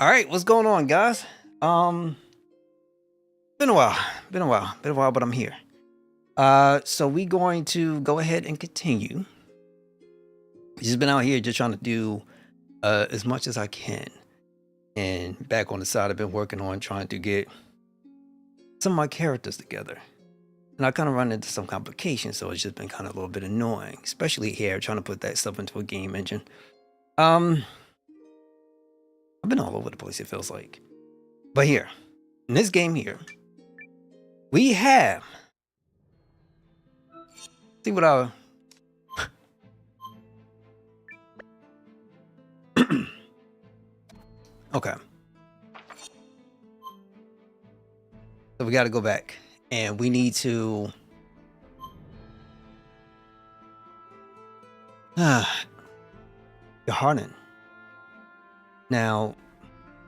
All right, what's going on, guys? Been a while, but I'm here. So we going to go ahead and continue. Just been out here just trying to do as much as I can, and back on the side, I've been working on trying to get some of my characters together, and I kind of run into some complications, so it's just been kind of a little bit annoying, especially here trying to put that stuff into a game engine. I've been all over the place, it feels like, but here in this game here. We have. See what I. Okay. So we got to go back, and we need to. Harden. Now,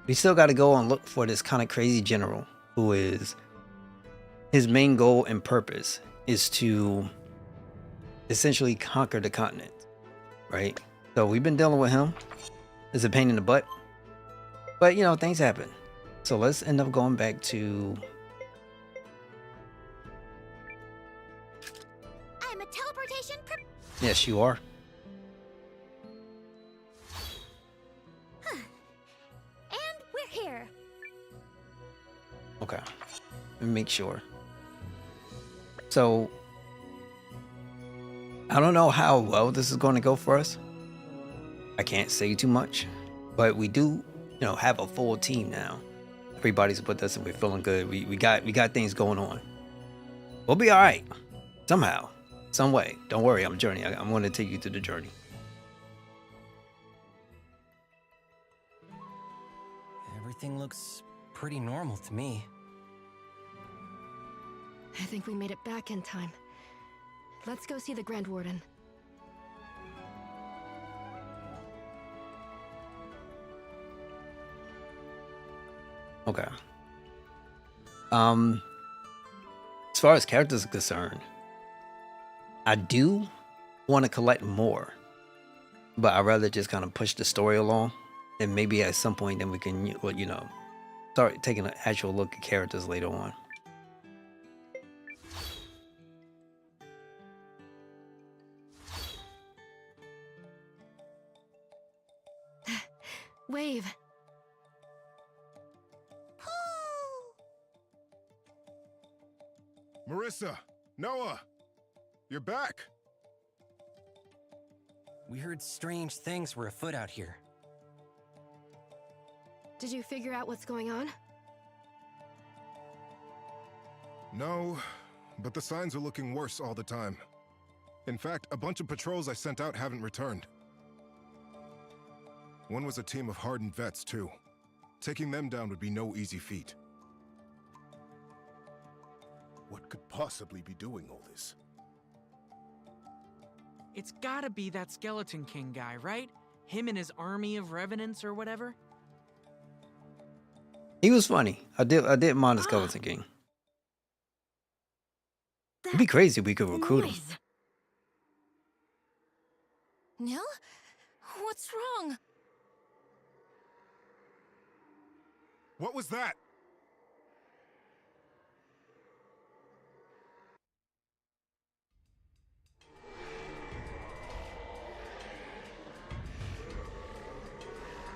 we still got to go and look for this kind of crazy general who is. His main goal and purpose is to essentially conquer the continent, right? So we've been dealing with him. It's a pain in the butt, but you know, things happen. So let's end up going back to. I'm a teleportation. Yes, you are. Huh. And we're here. Okay, let me make sure. So, I don't know how well this is going to go for us. I can't say too much, but we do, have a full team now. Everybody's with us and we're feeling good. We got things going on. We'll be all right. Somehow, some way. Don't worry, I'm journey. I'm going to take you through the journey. Everything looks pretty normal to me. I think we made it back in time. Let's go see the Grand Warden. Okay. As far as characters are concerned, I do want to collect more, but I'd rather just kind of push the story along, and maybe at some point then we can, start taking an actual look at characters later on. Wave. Marissa, Noah, you're back. We heard strange things were afoot out here. Did you figure out what's going on? No, but the signs are looking worse all the time. In fact, a bunch of patrols I sent out haven't returned. One was a team of hardened vets, too. Taking them down would be no easy feat. What could possibly be doing all this? It's gotta be that Skeleton King guy, right? Him and his army of revenants or whatever? He was funny. I did mind the Skeleton King. It'd be crazy if we could recruit him. Nil? What's wrong? What was that?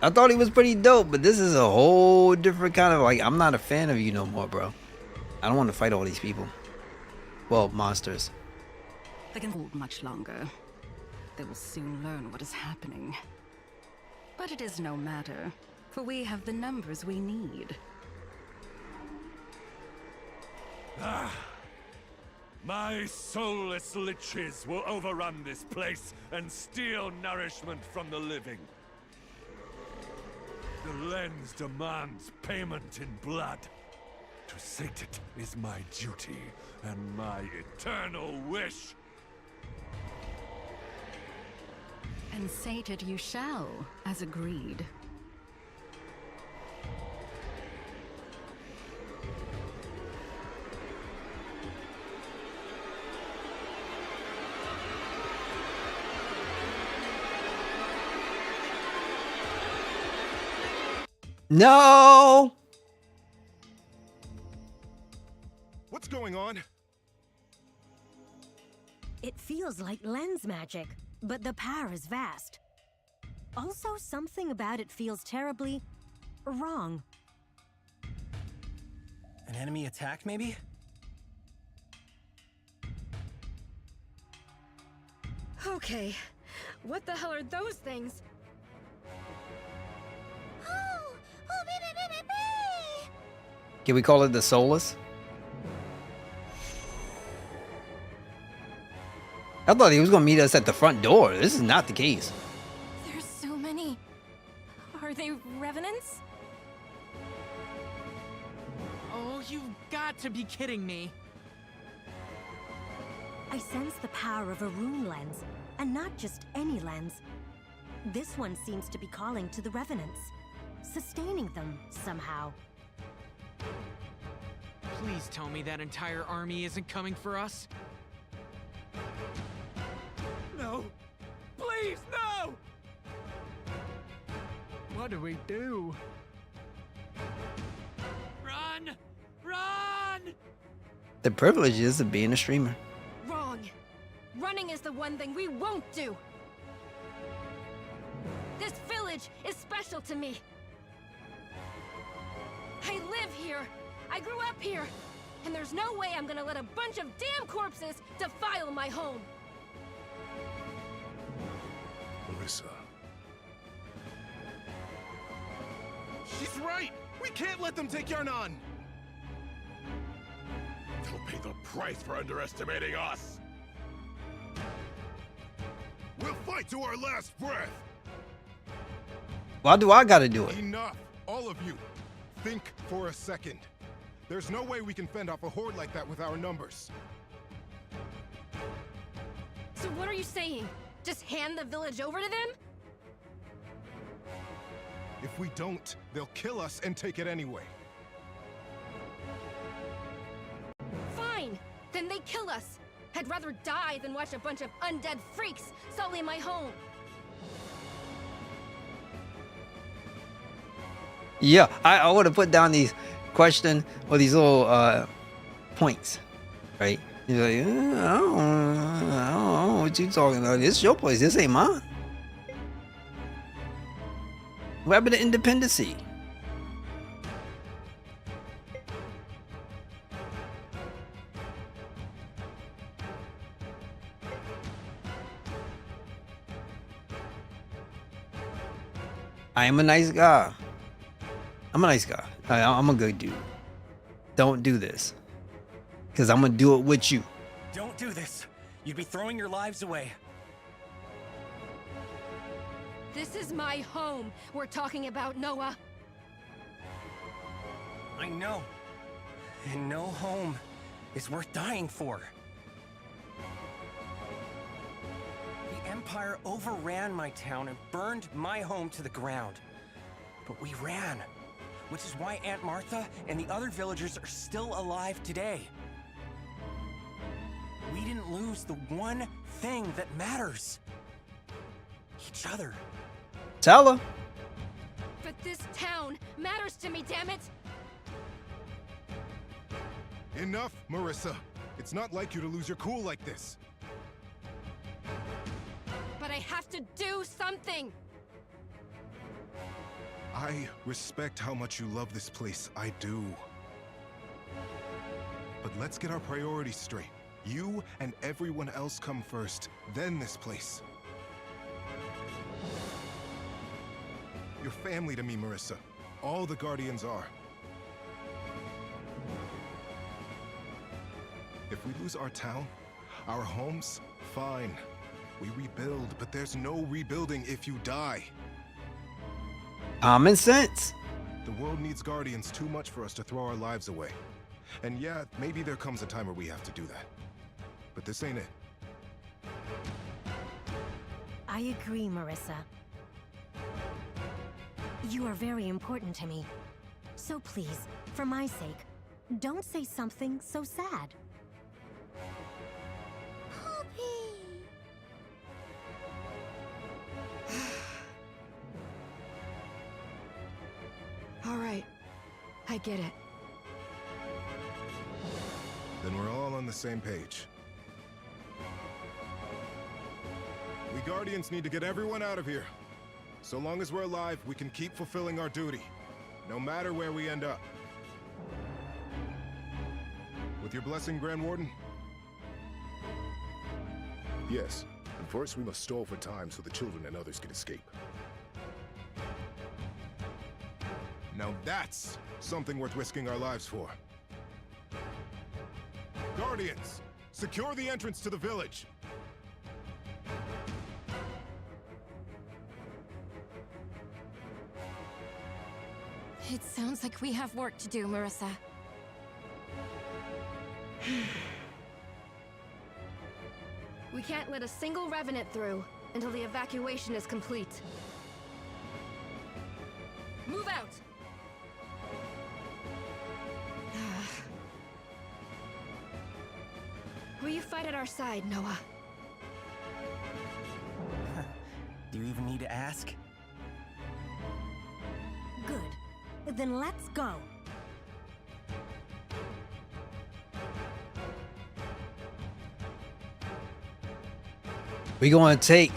I thought he was pretty dope, but this is a whole different kind of I'm not a fan of you no more, bro. I don't want to fight all these people. Well, monsters. They can hold much longer. They will soon learn what is happening. But it is no matter, for we have the numbers we need. My soulless liches will overrun this place and steal nourishment from the living. The lens demands payment in blood. To sate it is my duty and my eternal wish. And sated you shall, as agreed. No! What's going on? It feels like lens magic, but the power is vast. Also, something about it feels terribly wrong. An enemy attack, maybe? Okay, what the hell are those things? Oh, me. Can we call it the Solus? I thought he was gonna meet us at the front door. This is not the case. There's so many. Are they revenants? Oh, you've got to be kidding me. I sense the power of a rune lens, and not just any lens. This one seems to be calling to the revenants, sustaining them somehow. Please tell me that entire army isn't coming for us. No! Please, no! What do we do? Run! Run! The privileges of being a streamer. Wrong. Running is the one thing we won't do. This village is special to me. I live here. I grew up here. And there's no way I'm gonna let a bunch of damn corpses defile my home. Marissa. She's right! We can't let them take Yarnan! They'll pay the price for underestimating us! We'll fight to our last breath! Why do I gotta do it? Enough! All of you! Think for a second. There's no way we can fend off a horde like that with our numbers. So what are you saying? Just hand the village over to them? If we don't, they'll kill us and take it anyway. Fine! Then they kill us! I'd rather die than watch a bunch of undead freaks sully my home! Yeah, I would have put down these question or these little points, right? You're like, I don't know what you talking about. This is your place. This ain't mine. What happened to independency? I am a nice guy. I'm a nice guy. I'm a good dude. Don't do this. Because I'm going to do it with you. Don't do this. You'd be throwing your lives away. This is my home we're talking about, Noah. I know. And no home is worth dying for. The Empire overran my town and burned my home to the ground. But we ran, which is why Aunt Martha and the other villagers are still alive today. We didn't lose the one thing that matters. Each other. Tell her. But this town matters to me, damn it! Enough, Marissa. It's not like you to lose your cool like this. But I have to do something! I respect how much you love this place. I do. But let's get our priorities straight. You and everyone else come first, then this place. You're family to me, Marissa. All the Guardians are. If we lose our town, our homes, fine. We rebuild, but there's no rebuilding if you die. Common sense. The world needs Guardians too much for us to throw our lives away. And yeah, maybe there comes a time where we have to do that. But this ain't it. I agree, Marissa. You are very important to me. So please, for my sake, don't say something so sad. I get it. Then we're all on the same page. We Guardians need to get everyone out of here. So long as we're alive, we can keep fulfilling our duty, no matter where we end up. With your blessing, Grand Warden? Yes, and first we must stall for time so the children and others can escape. Now that's something worth risking our lives for. Guardians, secure the entrance to the village. It sounds like we have work to do, Marissa. We can't let a single revenant through until the evacuation is complete. Move out! Will you fight at our side, Noah? Do you even need to ask? Good. Then let's go. We're going to take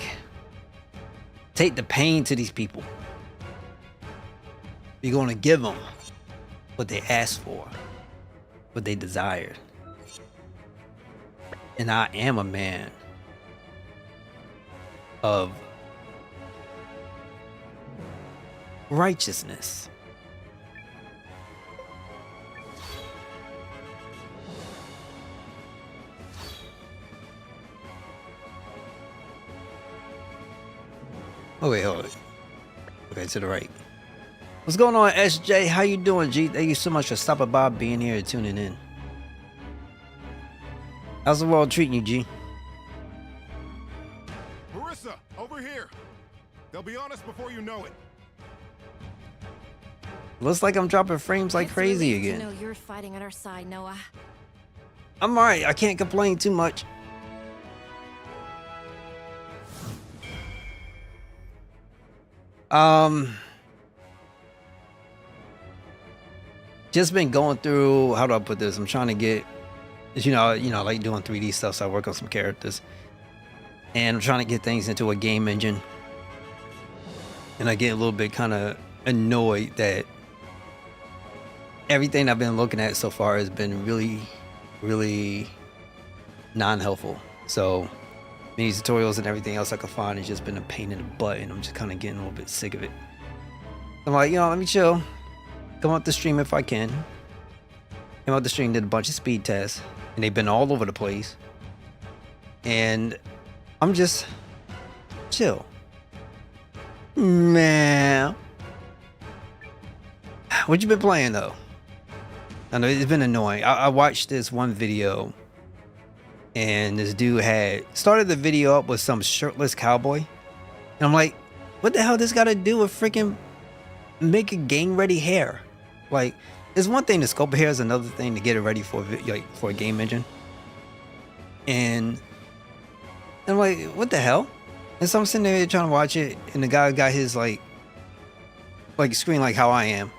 the pain to these people. We're going to give them what they asked for, what they desired. And I am a man of righteousness. Oh wait, hold it. Okay, to the right. What's going on, SJ? How you doing, G? Thank you so much for stopping by, being here, and tuning in. How's the world treating you, G? Marissa, over here. They'll be on us before you know it. Looks like I'm dropping frames like It's crazy relief to again. know you're fighting at our side, Noah. I'm alright. I can't complain too much. Just been going through, how do I put this? I'm trying to get, you know, I like doing 3D stuff, so I work on some characters. And I'm trying to get things into a game engine. And I get a little bit kind of annoyed that everything I've been looking at so far has been really non-helpful. So many tutorials and everything else I could find has just been a pain in the butt, and I'm just kind of getting a little bit sick of it. I'm like, let me chill. Come out the stream if I can. Came out the stream, did a bunch of speed tests, and they've been all over the place. And I'm just chill. Man. What you been playing though? I know it's been annoying. I watched this one video, and this dude had started the video up with some shirtless cowboy. And I'm like, what the hell this got to do with freaking making game ready hair? Like, it's one thing to sculpt hair, is another thing to get it ready for a game engine. And I'm like, what the hell? And so I'm sitting there trying to watch it, and the guy got his like screen like how I am,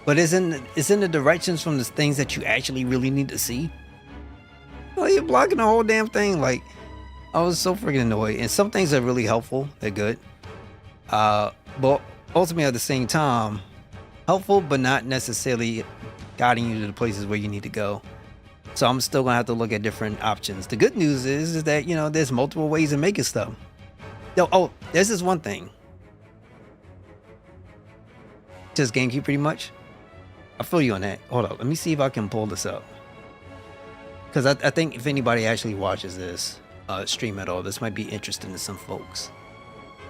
but it's in the directions from the things that you actually really need to see. Oh, you're blocking the whole damn thing. Like, I was so freaking annoyed. And some things are really helpful. They're good. But ultimately at the same time, helpful, but not necessarily guiding you to the places where you need to go. So I'm still gonna have to look at different options. The good news is that, there's multiple ways of making stuff. There's this one thing. Just GameCube pretty much. I feel you on that. Hold up. Let me see if I can pull this up. Because I think if anybody actually watches this stream at all, this might be interesting to some folks.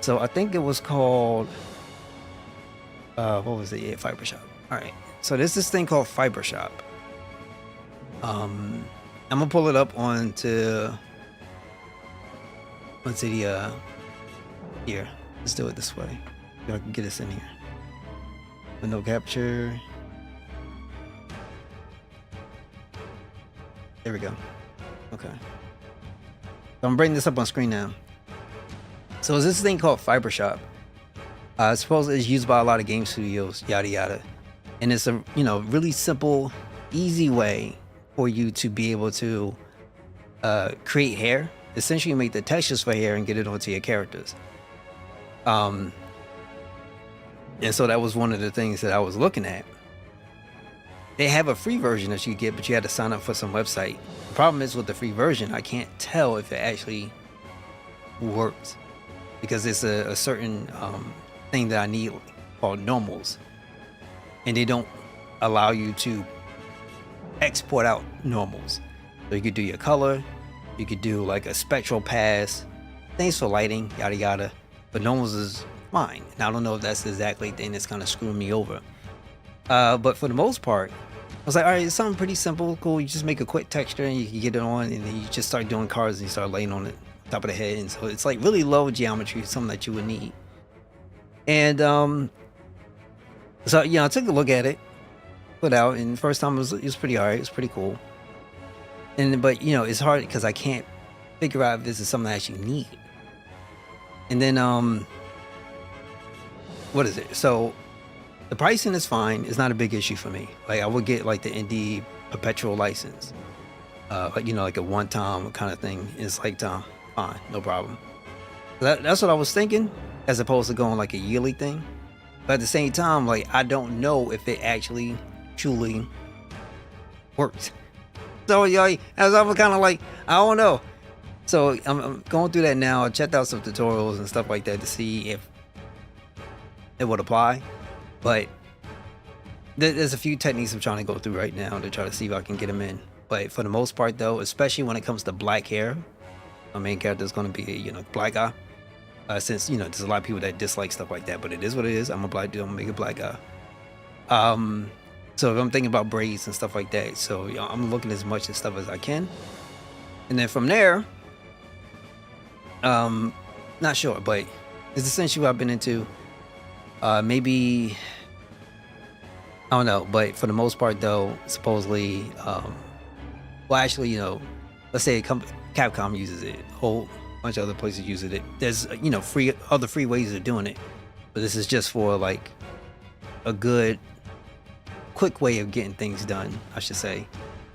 So I think it was called, what was it? Yeah, Fiber Shop. All right. So there's this thing called Fiber Shop. I'm gonna pull it up onto the here. Let's do it this way. I can get us in here. Window capture. There we go. Okay. So I'm bringing this up on screen now. So it's this thing called Fiber Shop. I suppose it's used by a lot of game studios, yada yada. and it's a really simple, easy way for you to be able to create hair. Essentially, make the textures for hair and get it onto your characters. And so that was one of the things that I was looking at. They have a free version that you get, but you had to sign up for some website. The problem is with the free version, I can't tell if it actually works because it's a certain thing that I need called normals, and they don't allow you to export out normals. So you could do your color, you could do like a spectral pass, things for lighting, yada yada, but normals is fine. And I don't know if that's exactly the thing that's kind of screwing me over. But for the most part, I was like, all right, it's something pretty simple, cool. You just make a quick texture and you can get it on, and then you just start doing cars and you start laying on it top of the head. And so it's like really low geometry, something that you would need. And so I took a look at it, put out, and the first time it was pretty alright. It was pretty cool. But it's hard because I can't figure out if this is something I actually need. And then what is it? So the pricing is fine. It's not a big issue for me. Like I would get like the indie perpetual license, like a one-time kind of thing. It's like fine, no problem. That's what I was thinking, as opposed to going like a yearly thing. But at the same time, like I don't know if it actually truly works. So as I was kind of like, I don't know. So I'm going through that now. I checked out some tutorials and stuff like that to see if it would apply. But there's a few techniques I'm trying to go through right now to try to see if I can get them in. But for the most part, though, especially when it comes to black hair, my main character is going to be a black guy. Since there's a lot of people that dislike stuff like that, but it is what it is. I'm a black dude. I'm gonna make a black guy. So if I'm thinking about braids and stuff like that, so I'm looking as much at stuff as I can, and then from there, not sure, but it's essentially what I've been into. Maybe I don't know, but for the most part, though, supposedly, let's say Capcom uses it. A whole bunch of other places use it. There's other free ways of doing it, but this is just for like a good, quick way of getting things done, I should say.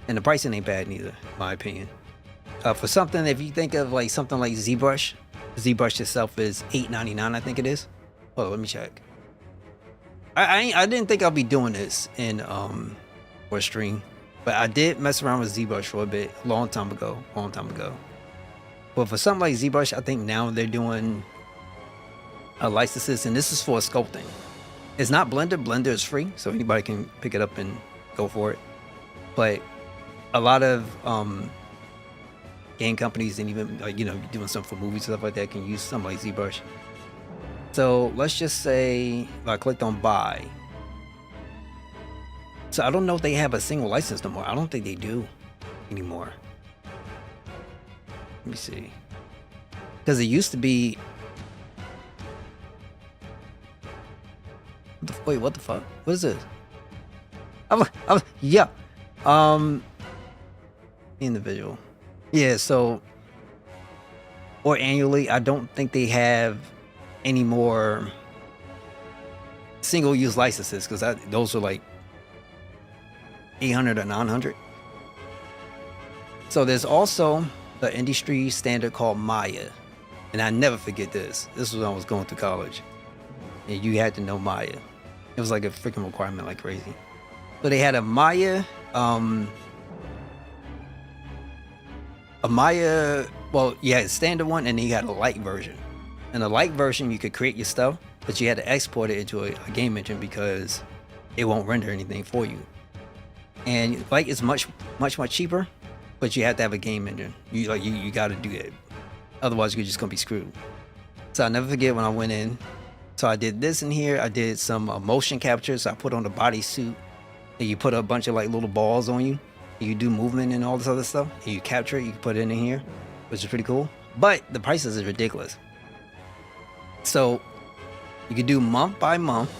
And the pricing ain't bad neither, in my opinion. For something, if you think of like something like ZBrush itself is $8.99, I think it is. Hold on, let me check. I didn't think I'll be doing this in for a stream, but I did mess around with ZBrush for a bit, long time ago. But for something like ZBrush, I think now they're doing licenses, and this is for sculpting. It's not Blender. Blender is free, so anybody can pick it up and go for it. But a lot of game companies and even doing something for movies and stuff like that can use something like ZBrush. So let's just say if I clicked on buy. So I don't know if they have a single license no more. I don't think they do anymore. Let me see. Because it used to be. Wait, what the fuck? What is this? Yeah. Individual. Yeah, so. Or annually, I don't think they have any more single-use licenses, because those are like 800 or 900. So there's also the industry standard called Maya, and I never forget this. This was when I was going through college, and you had to know Maya. It was like a freaking requirement, like crazy. So they had a Maya, well, you had a standard one, and then you had a light version. In the light version, you could create your stuff, but you had to export it into a game engine because it won't render anything for you. And like it's much cheaper, but you have to have a game engine. You got to do it, otherwise you're just gonna be screwed. So I'll never forget when I went in. So I did this in here. I did some motion capture. So I put on the bodysuit, and you put a bunch of like little balls on you. And you do movement and all this other stuff, and you capture it. You can put it in here, which is pretty cool. But the prices is ridiculous. So you could do month by month,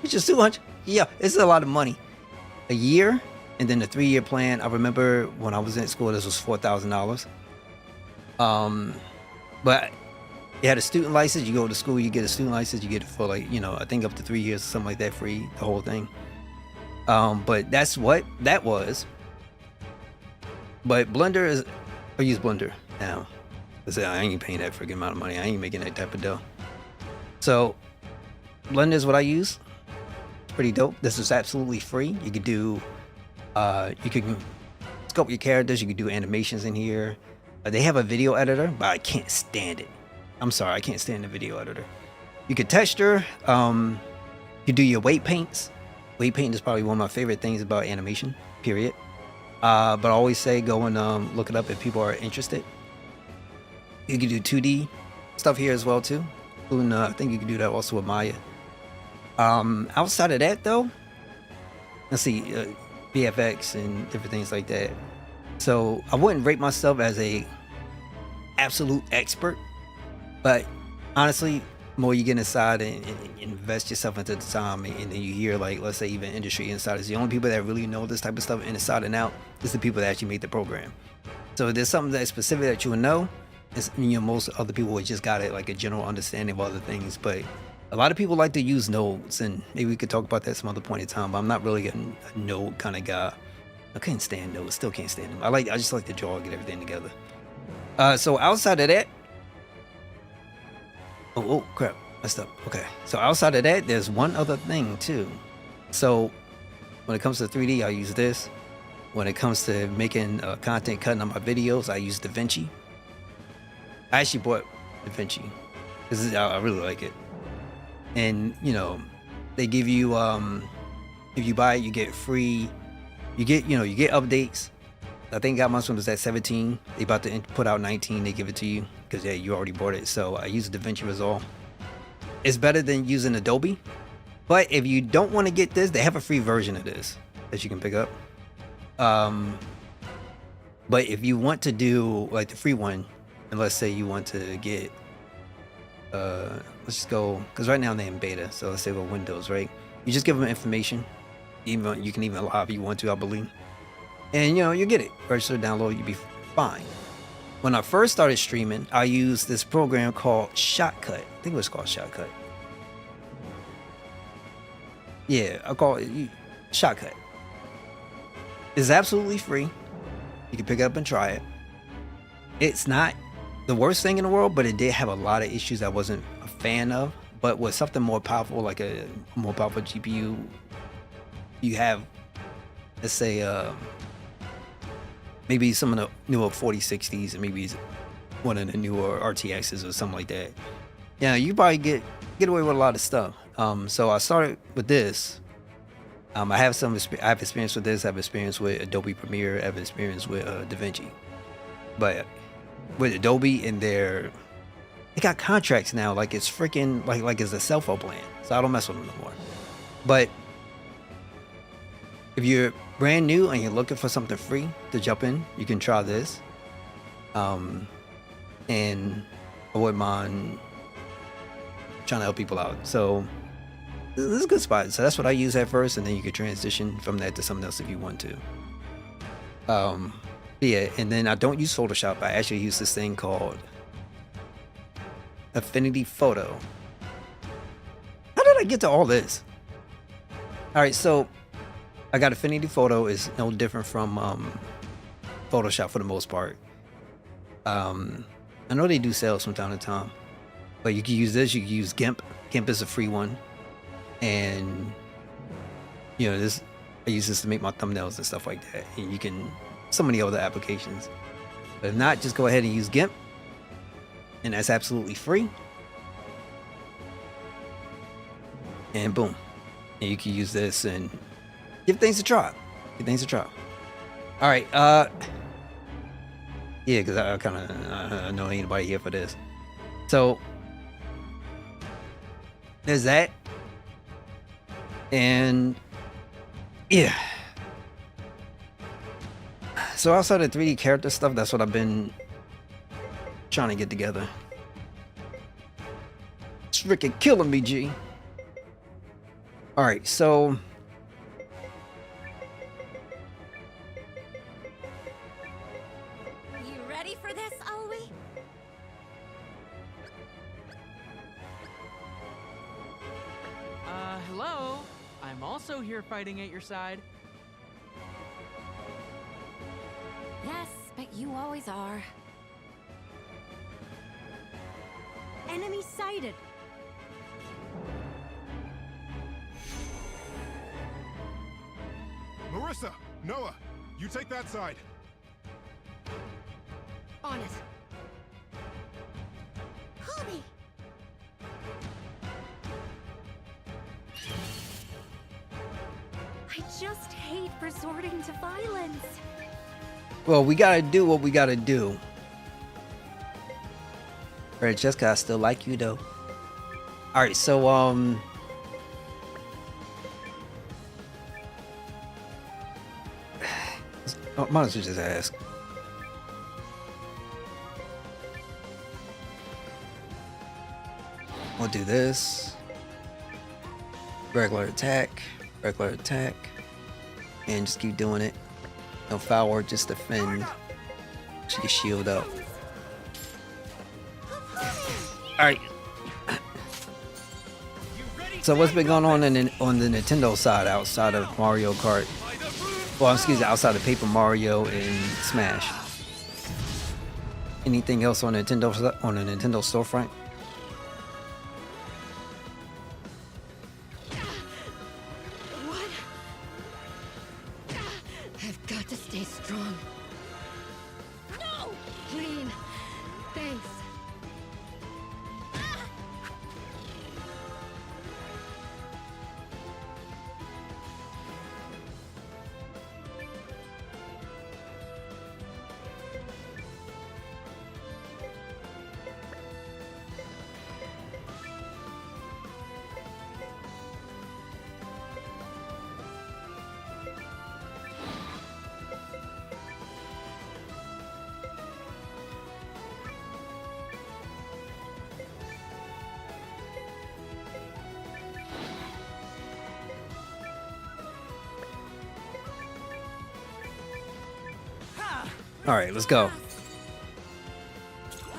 which is $200. Yeah, it's a lot of money. A year, and then the 3-year plan. I remember when I was in school, this was $4,000. But you had a student license. You go to school, you get a student license. You get it for like I think up to 3 years or something like that, free, the whole thing. But that's what that was. But Blender is, I use Blender now. I ain't paying that freaking amount of money. I ain't making that type of dough. So Blender is what I use. It's pretty dope. This is absolutely free. You could do, you can sculpt your characters. You can do animations in here. They have a video editor, but I can't stand it. I'm sorry, I can't stand the video editor. You could texture. You do your weight paints. Weight paint is probably one of my favorite things about animation, period. But I always say go and look it up if people are interested. You can do 2D stuff here as well too. Including, I think you can do that also with Maya. Outside of that though, let's see, VFX and different things like that. So I wouldn't rate myself as a absolute expert, but honestly, the more you get inside and invest yourself into the time, and then you hear, like, let's say even industry insiders, the only people that really know this type of stuff inside and out is the people that actually made the program. So if there's something that's specific that you would know, it's, most other people would just got it like a general understanding of other things. But a lot of people like to use nodes, and maybe we could talk about that some other point in time. But I'm not really a node kind of guy. I couldn't stand nodes, still can't stand them. I just like to draw and get everything together. So outside of that, oh crap, messed up. Okay, so outside of that, there's one other thing too. So when it comes to 3D, I use this. When it comes to making content, cutting up my videos, I use DaVinci. I actually bought DaVinci because I really like it. And they give you if you buy it, you get free. You get updates. I think got my one was at 17. They about to put out 19. They give it to you because you already bought it. So I use DaVinci Resolve. It's better than using Adobe. But if you don't want to get this, they have a free version of this that you can pick up. But if you want to do like the free one, and let's say you want to get, let's just go, because right now they're in beta. So let's say with Windows, right? You just give them information. Even you can even live if you want to, I believe. And you get it. Register, download, you'll be fine. When I first started streaming, I used this program called Shotcut. I think it was called Shotcut. Yeah, I call it Shotcut. It's absolutely free. You can pick it up and try it. It's not the worst thing in the world, but it did have a lot of issues I wasn't a fan of. But with something more powerful, like a more powerful GPU, you have, let's say, maybe some of the newer 4060s, and maybe one of the newer RTXs or something like that. Yeah, you probably get away with a lot of stuff. So I started with this. I have experience with this. I have experience with Adobe Premiere. I have experience with DaVinci. But with Adobe and they got contracts now, like it's freaking like it's a cell phone plan. So I don't mess with them no more. But if you're brand new and you're looking for something free to jump in, you can try this. And I wouldn't mind trying to help people out. So this is a good spot. So that's what I use at first, and then you could transition from that to something else if you want to. Yeah, and then I don't use Photoshop. I actually use this thing called Affinity Photo. How did I get to all this? All right, so I got Affinity Photo. Is no different from Photoshop for the most part. I know they do sales from time to time, but you can use this. You can use GIMP. GIMP is a free one, and this I use this to make my thumbnails and stuff like that. And you can so many other applications. But if not, just go ahead and use GIMP, and that's absolutely free. And boom, and you can use this and give things a try. All right, yeah, because I kind of know anybody here for this. So there's that, and yeah. So outside of 3D character stuff, that's what I've been trying to get together. It's freaking killing me, G. All right, so You ready for this, are we? Hello? I'm also also here fighting at your side. Yes, but you always are. Enemy sighted. Marissa, Noah, you take that side. On it. Hobby! I just hate resorting to violence. Well, we gotta do what we gotta do. Francesca, I still like you though. Alright, so might as well just ask. We'll do this. Regular attack, and just keep doing it. No foul or just defend. She can shield up. Alright. So what's been going on on the Nintendo side outside of Mario Kart? Well, excuse me, outside of Paper Mario and Smash. Anything else on Nintendo on the Nintendo storefront? What? I've got to stay strong. No! Clean. Thanks. All right, let's go.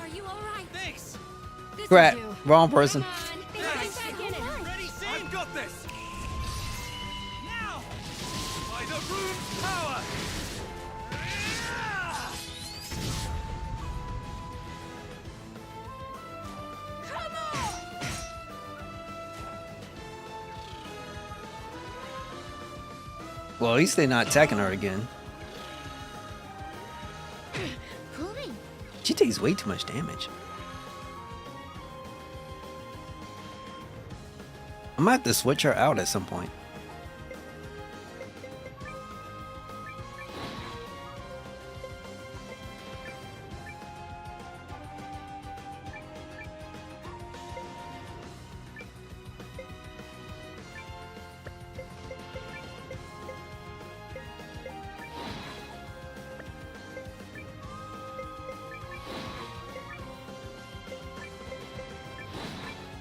Are you all right? Thanks. This Crap, will do. wrong person. Come on. Get back in it. Ready, Sin? I've got this. Now, by the rune's power. Come on! Well, at least they're not attacking her again. Pulling. She takes way too much damage. I might have to switch her out at some point.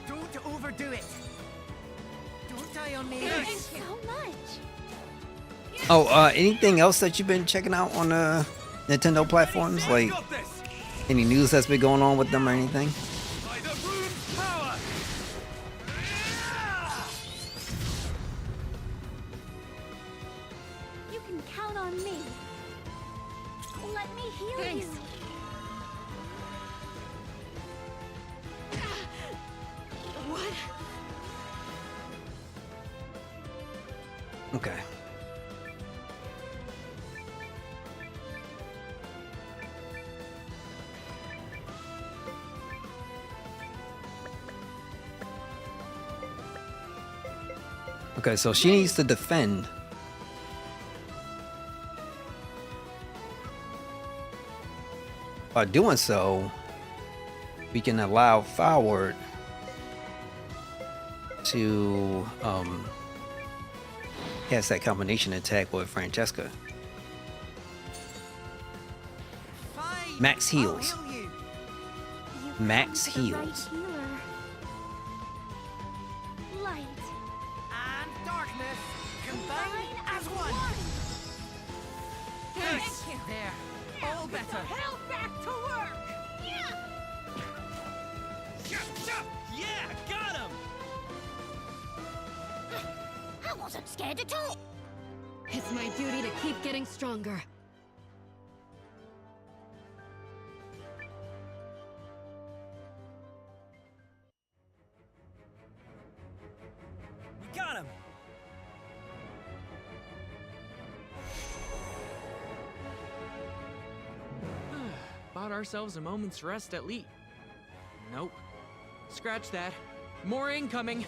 Don't overdo it. Don't die on me. Thanks so much. Oh, anything else that you've been checking out on the Nintendo platforms? Like Got this. any news that's been going on with them or anything? By the rune's power. You can count on me. Let me heal Thanks. you. What? Okay. Okay, so she needs to defend. By doing so, we can allow Forward to cast that combination attack with Francesca. Fine. Max I'll heals. heal you. You've Max come to the right heals. healer. Light. And darkness combine as one. Thanks. There. All better. Hell back to work. Yeah, got him. I wasn't scared. It's my duty to keep getting stronger. We got him! Bought ourselves a moment's rest at least. Nope. Scratch that. More incoming!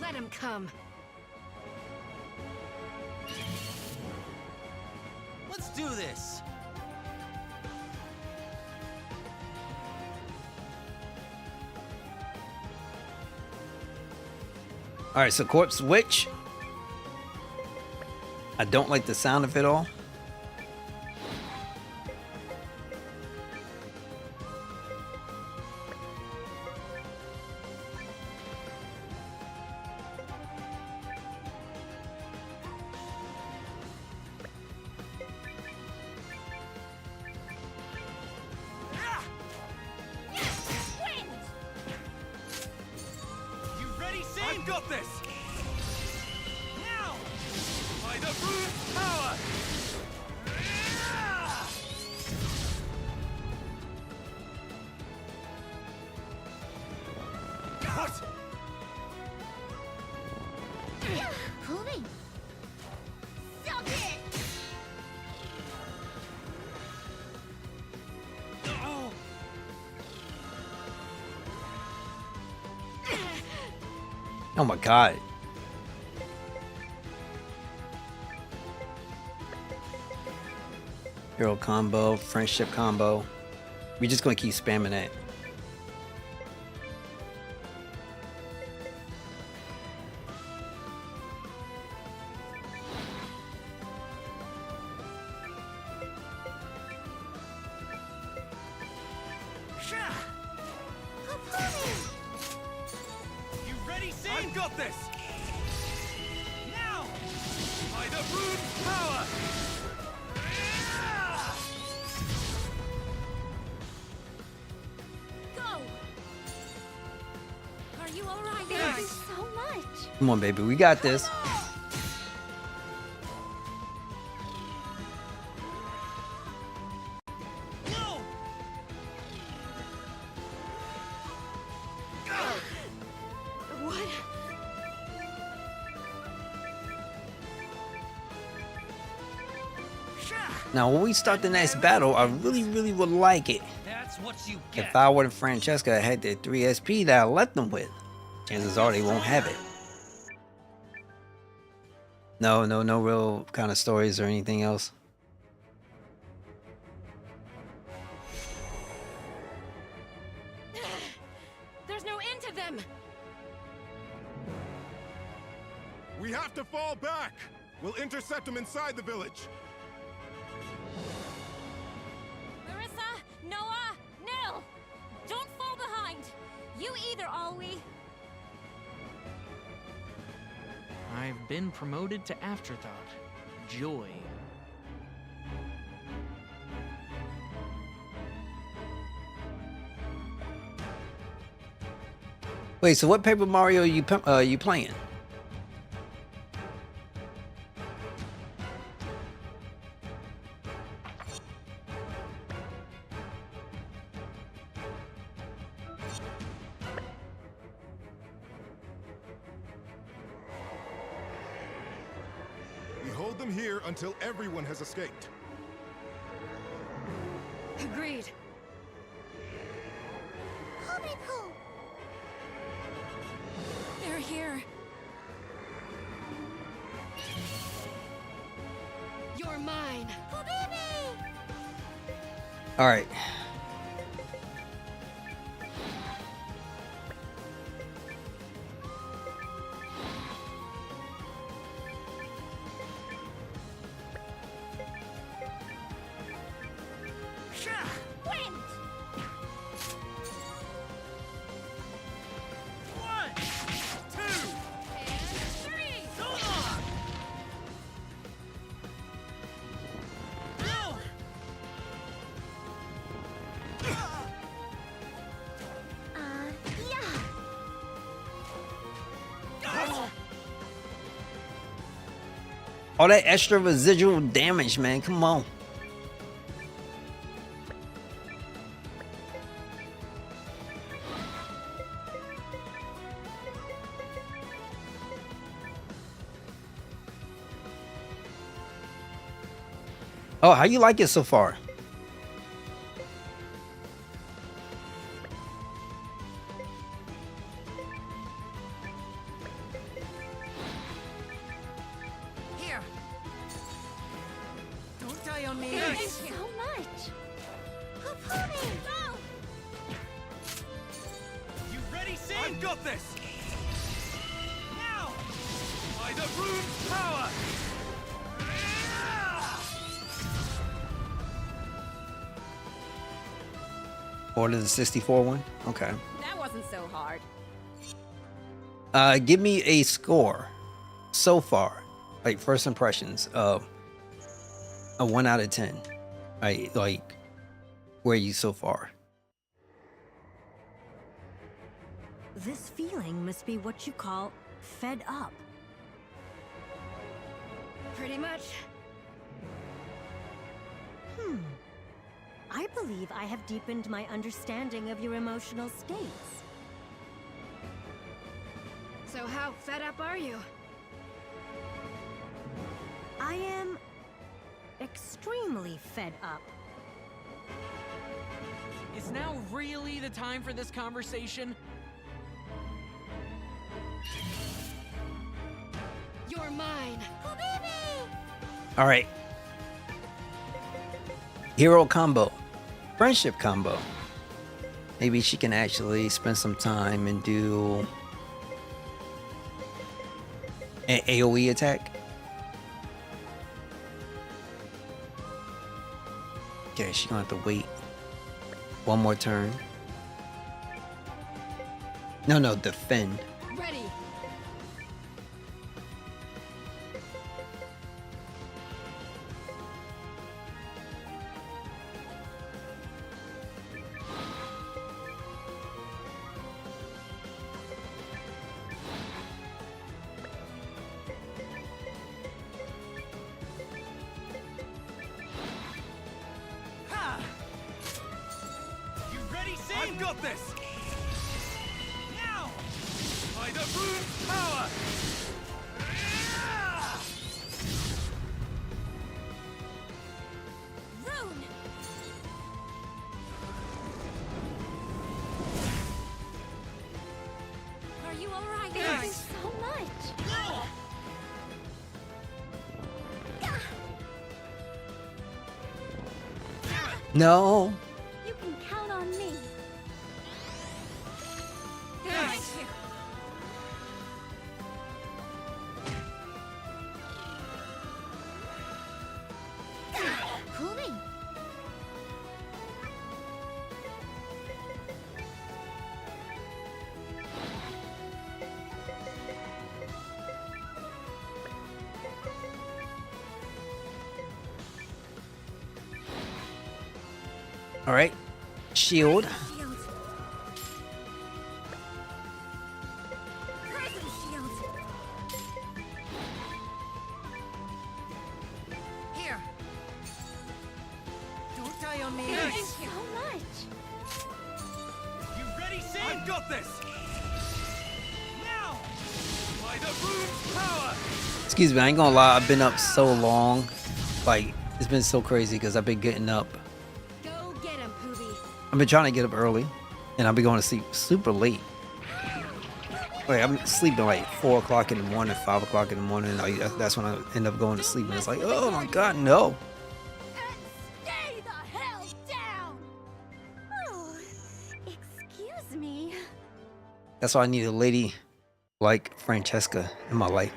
Let him come. Let's do this! All right, so Corpse Witch. I don't like the sound of it all. You ready, Sin? I've got this! Now! By the rune's power! What? Moving. Stop it! Oh! Oh my god. Hero combo, friendship combo. We're just gonna keep spamming that. You ready, Sin? I've got this! Now! By the rune's power! Go! Are you alright? Thank you so much. Come on, baby, we got this. No! What? Now, when we start the next battle, I really would like it That's what you get. if Howard and Francesca had the 3 SP that I left them with. Chances are they won't have it. No real kind of stories or anything else. There's no end to them. We have to fall back! We'll intercept them inside the village. Marissa, Noah, Nil! Don't fall behind! You either, Alwi! I've been promoted to Afterthought. Joy. Wait, so what Paper Mario you playing? We hold them here until everyone has escaped. Agreed. They're here. You're mine. All right. Wind! One, two, And 3! so long! No! All that extra residual damage, man. Come on. Oh, how you like it so far? Here. Don't die on me. Thank you so much. Hapumi, go! You ready, Sin? I've got this. Now, by the rune's power. Order the 64 one? Okay. That wasn't so hard. Give me a score so far. Like first impressions of a 1 out of 10. Right, like where are you so far? This feeling must be what you call fed up. Pretty much. I believe I have deepened my understanding of your emotional states. So how fed up are you? I am extremely fed up. Is now really the time for this conversation? You're mine. All right. Hero combo. Friendship combo. Maybe she can actually spend some time and do an AoE attack. Okay, she's gonna have to wait one more turn. No, defend. Ready. You ready, Sin? I've got this. Now, by the rune's power. Rune. Are you all right? Thank you so much. No. You can count on me. Thank you. Cooling. All right. Shield. Shield. Prison shield. Here. Don't die on me. Thank you so much. You ready, Sin? I've got this. Now, by the rune's power. Excuse me, I ain't gonna lie, I've been up so long. Like, it's been so crazy because I've been getting up. Go get him, Poobie. I've been trying to get up early, and I'll be going to sleep super late. Like, I'm sleeping like 4 o'clock in the morning, 5 o'clock in the morning. Like, that's when I end up going to sleep, and it's like, oh my god, no. And stay the hell down. Oh, excuse me. That's why I need a lady like Francesca in my life.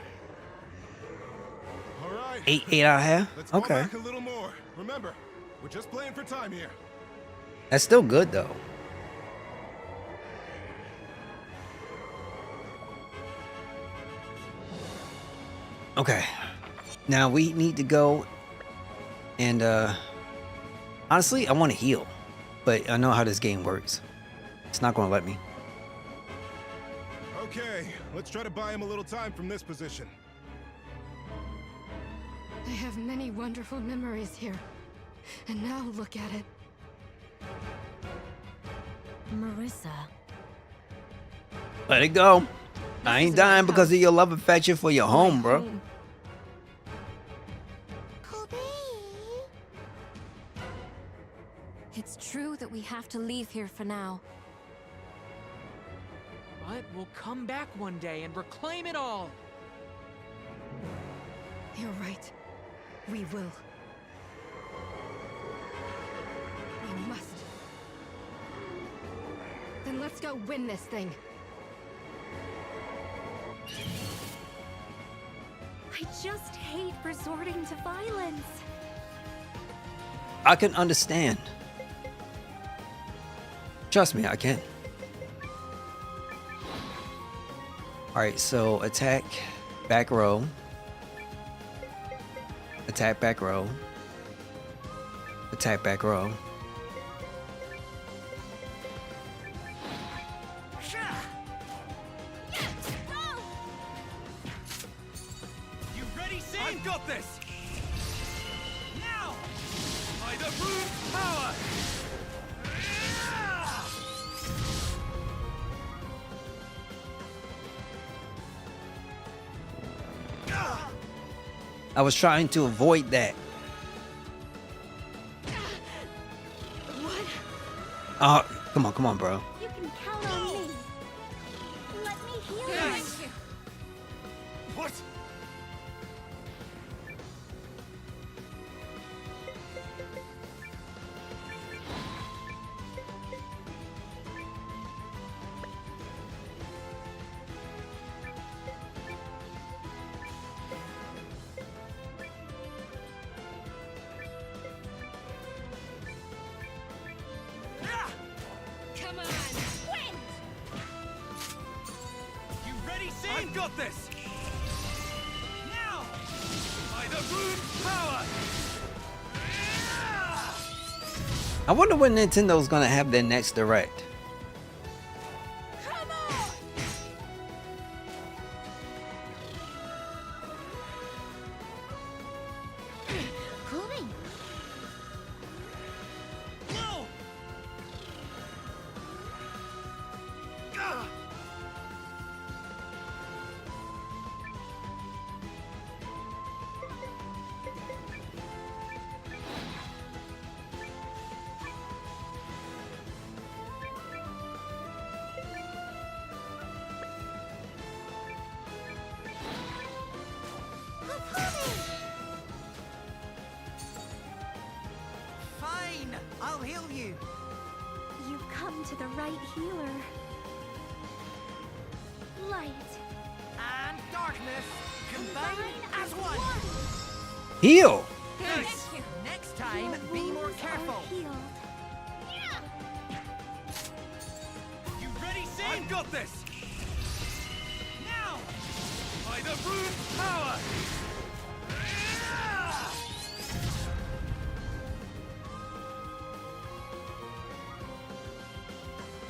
All right. 8 out of half? Let's go Okay. back a little more. Remember, we're just playing for time here. That's still good, though. Okay. Now we need to go and, honestly, I want to heal. But I know how this game works. It's not going to let me. Okay, let's try to buy him a little time from this position. I have many wonderful memories here. And now look at it. Marissa. Let it go. I ain't isn't my dying because of house. your love affection for your home, bro. It's true that we have to leave here for now. But we'll come back one day and reclaim it all. You're right. We will. We must. Then let's go win this thing. I just hate resorting to violence. I can understand. Trust me, I can. Alright, so attack back row. Attack back row. Attack back row. You ready, Sin? I've got this! Now! By the root power! I was trying to avoid that. What? Come on, bro. You can count on me. Let me heal you. What? Come on! Wind! You ready, Sin? I've got this! Now! By the root power! I wonder when Nintendo's gonna have their next direct. Come on! Pulling. Whoa! Fine, I'll heal you. You've come to the right healer. Light. And darkness combine as one. Heal! Nice. Next time, Your be more wounds careful. are healed. You ready, Sin? I've got this! Now! By the root power!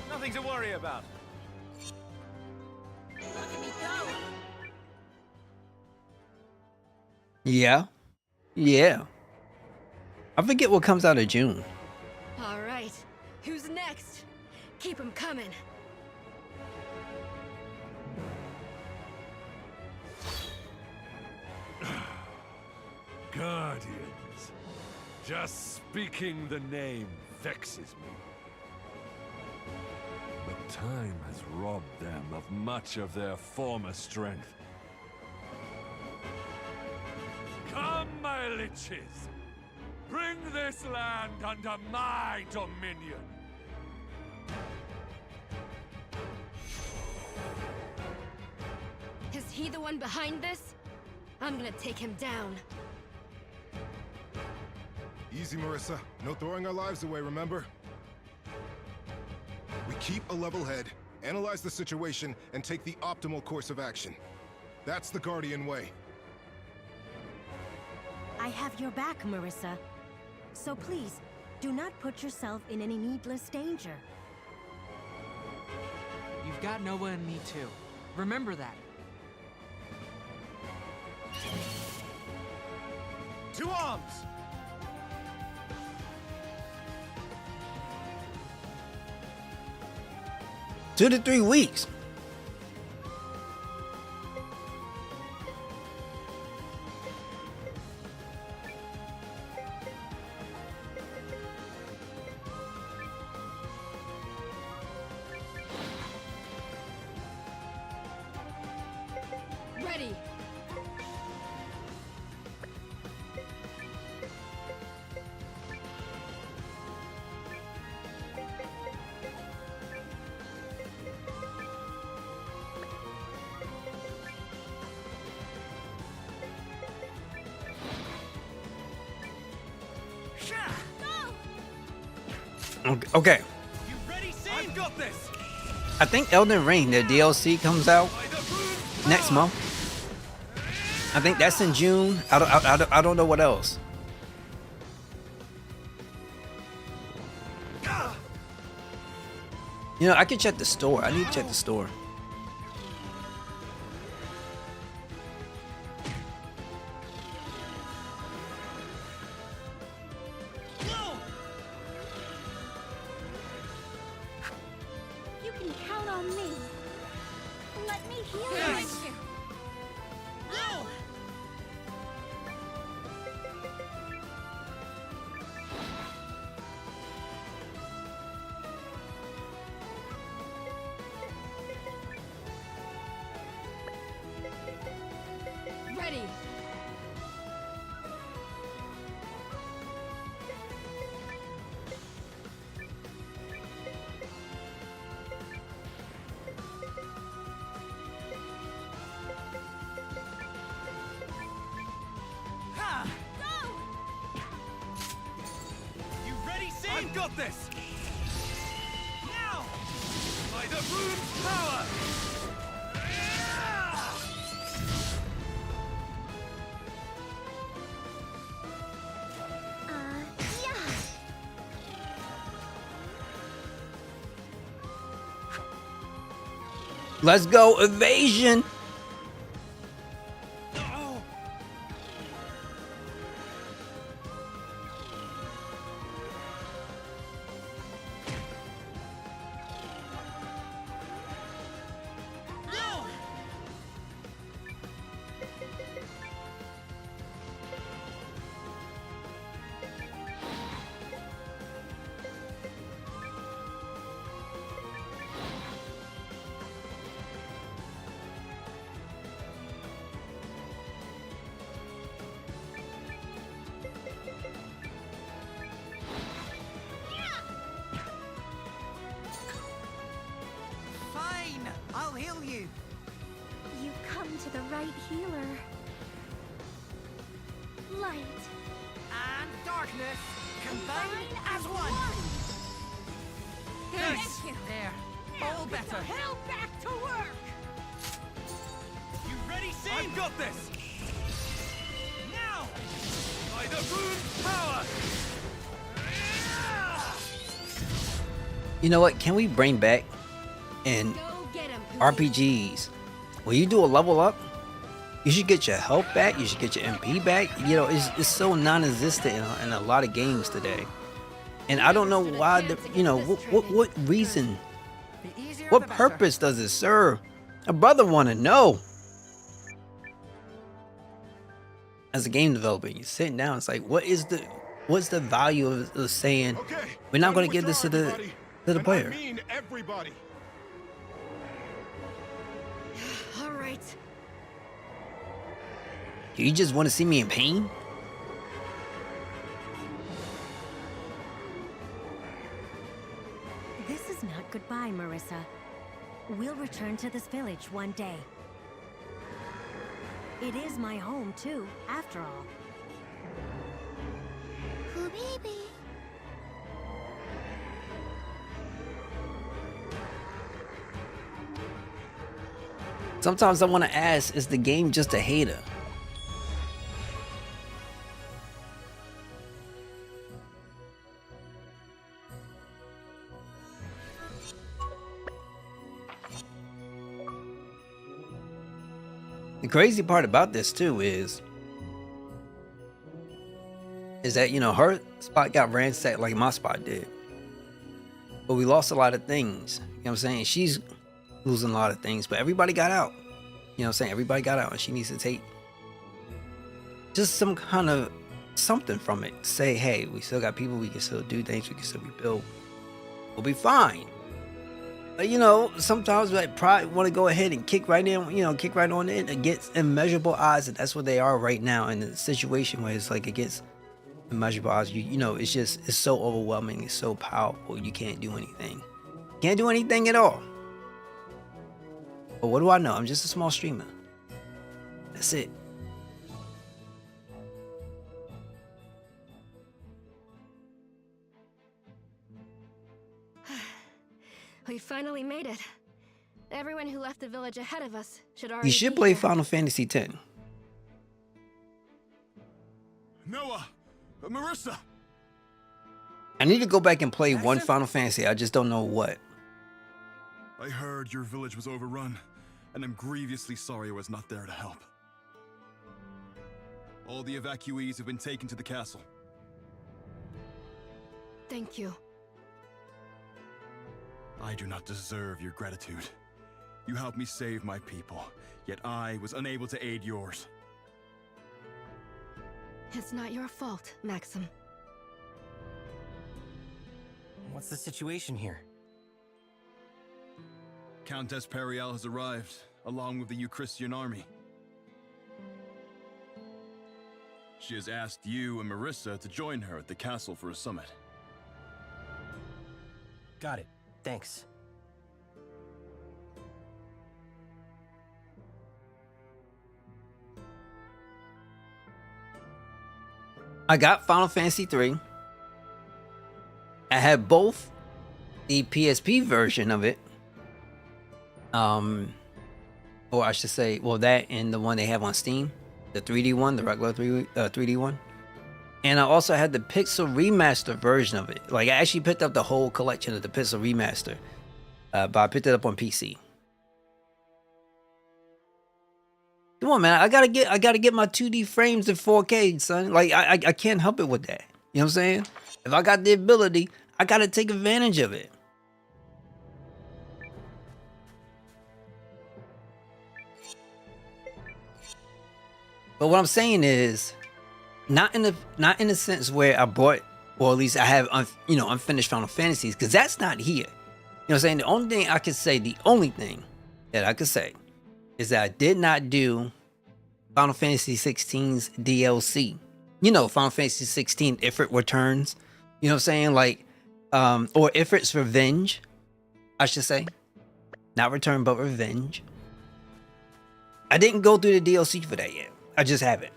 Nothing to worry about. Yeah. Yeah. I forget what comes out of June. All right. Who's next? Keep 'em coming. Guardians. Just speaking the name vexes me. But time has robbed them of much of their former strength. Come, my liches! Bring this land under my dominion! Is he the one behind this? I'm gonna take him down. Easy, Marissa. No throwing our lives away, remember? We keep a level head, analyze the situation, and take the optimal course of action. That's the Guardian way. I have your back, Marissa. So please, do not put yourself in any needless danger. You've got Noah and me too. Remember that. To arms! 2 to 3 weeks. Ready. Okay. You ready, Sin? I've got this! I think Elden Ring, their DLC comes out next month. I think that's in June. I don't know what else. You know, I could check the store. I need to check the store. You can count on me. Let me heal you. Thank you. No! Ready. Ha! You ready, Sin? I've got this! Now! By the rune's power! Yeah. Let's go, evasion. Fine! I'll heal you. You come to the right healer. Light. And darkness combine as one. Thank you. There. All better. Hell back to work. You ready, Sin? I've got this! Now! By the rune's power! You know what? Can we bring back in Go get him. RPGs, when you do a level up, you should get your health back, you should get your MP back. You know, it's so non-existent in a lot of games today. And I don't know why, what reason, The easier what the better. purpose does it serve? A brother want to know. As a game developer, you're sitting down, it's like, what's the value of saying, Okay, we're not going to when give we this to draw the everybody, to the and player? I mean everybody. All right. You just want to see me in pain? This is not goodbye, Marissa. We'll return to this village one day. It is my home, too, after all. Baby. Sometimes I want to ask, is the game just a hater? The crazy part about this too is is that, you know, her spot got ransacked like my spot did. But we lost a lot of things. You know what I'm saying? She's losing a lot of things, but everybody got out. You know what I'm saying? Everybody got out, and she needs to take just some kind of something from it. Say, hey, we still got people, we can still do things, we can still rebuild. We'll be fine. But, you know, sometimes I probably want to go ahead and kick right in, you know, kick right on in against immeasurable odds, and that's what they are right now in the situation where it's like against immeasurable odds. You know, it's just, it's so overwhelming, it's so powerful, you can't do anything. Can't do anything at all. But what do I know? I'm just a small streamer. That's it. We finally made it. Everyone who left the village ahead of us should already You should be play here. Final Fantasy X. Noah! Marissa! I need to go back and play one Final Fantasy. I just don't know what. I heard your village was overrun, and I'm grievously sorry I was not there to help. All the evacuees have been taken to the castle. Thank you. I do not deserve your gratitude. You helped me save my people, yet I was unable to aid yours. It's not your fault, Maxim. What's the situation here? Countess Periel has arrived, along with the Euchristian army. She has asked you and Marissa to join her at the castle for a summit. Got it. Thanks. I got Final Fantasy 3. I had both the PSP version of it. Or I should say, well, that and the one they have on Steam, the 3D one, the regular 3D one. And I also had the Pixel Remaster version of it. Like, I actually picked up the whole collection of the Pixel Remaster, but I picked it up on PC. Come on, man! I gotta get my 2D frames in 4K, son. Like, I can't help it with that. You know what I'm saying? If I got the ability, I gotta take advantage of it. But what I'm saying is, not in the sense where I bought, or at least I have unfinished Final Fantasies, because that's not here. You know what I'm saying? The only thing I that I could say is that I did not do Final Fantasy 16's DLC. You know, Final Fantasy 16 Ifrit Returns. You know what I'm saying? Like, or Ifrit's Revenge, I should say. Not Return, but Revenge. I didn't go through the DLC for that yet. I just haven't.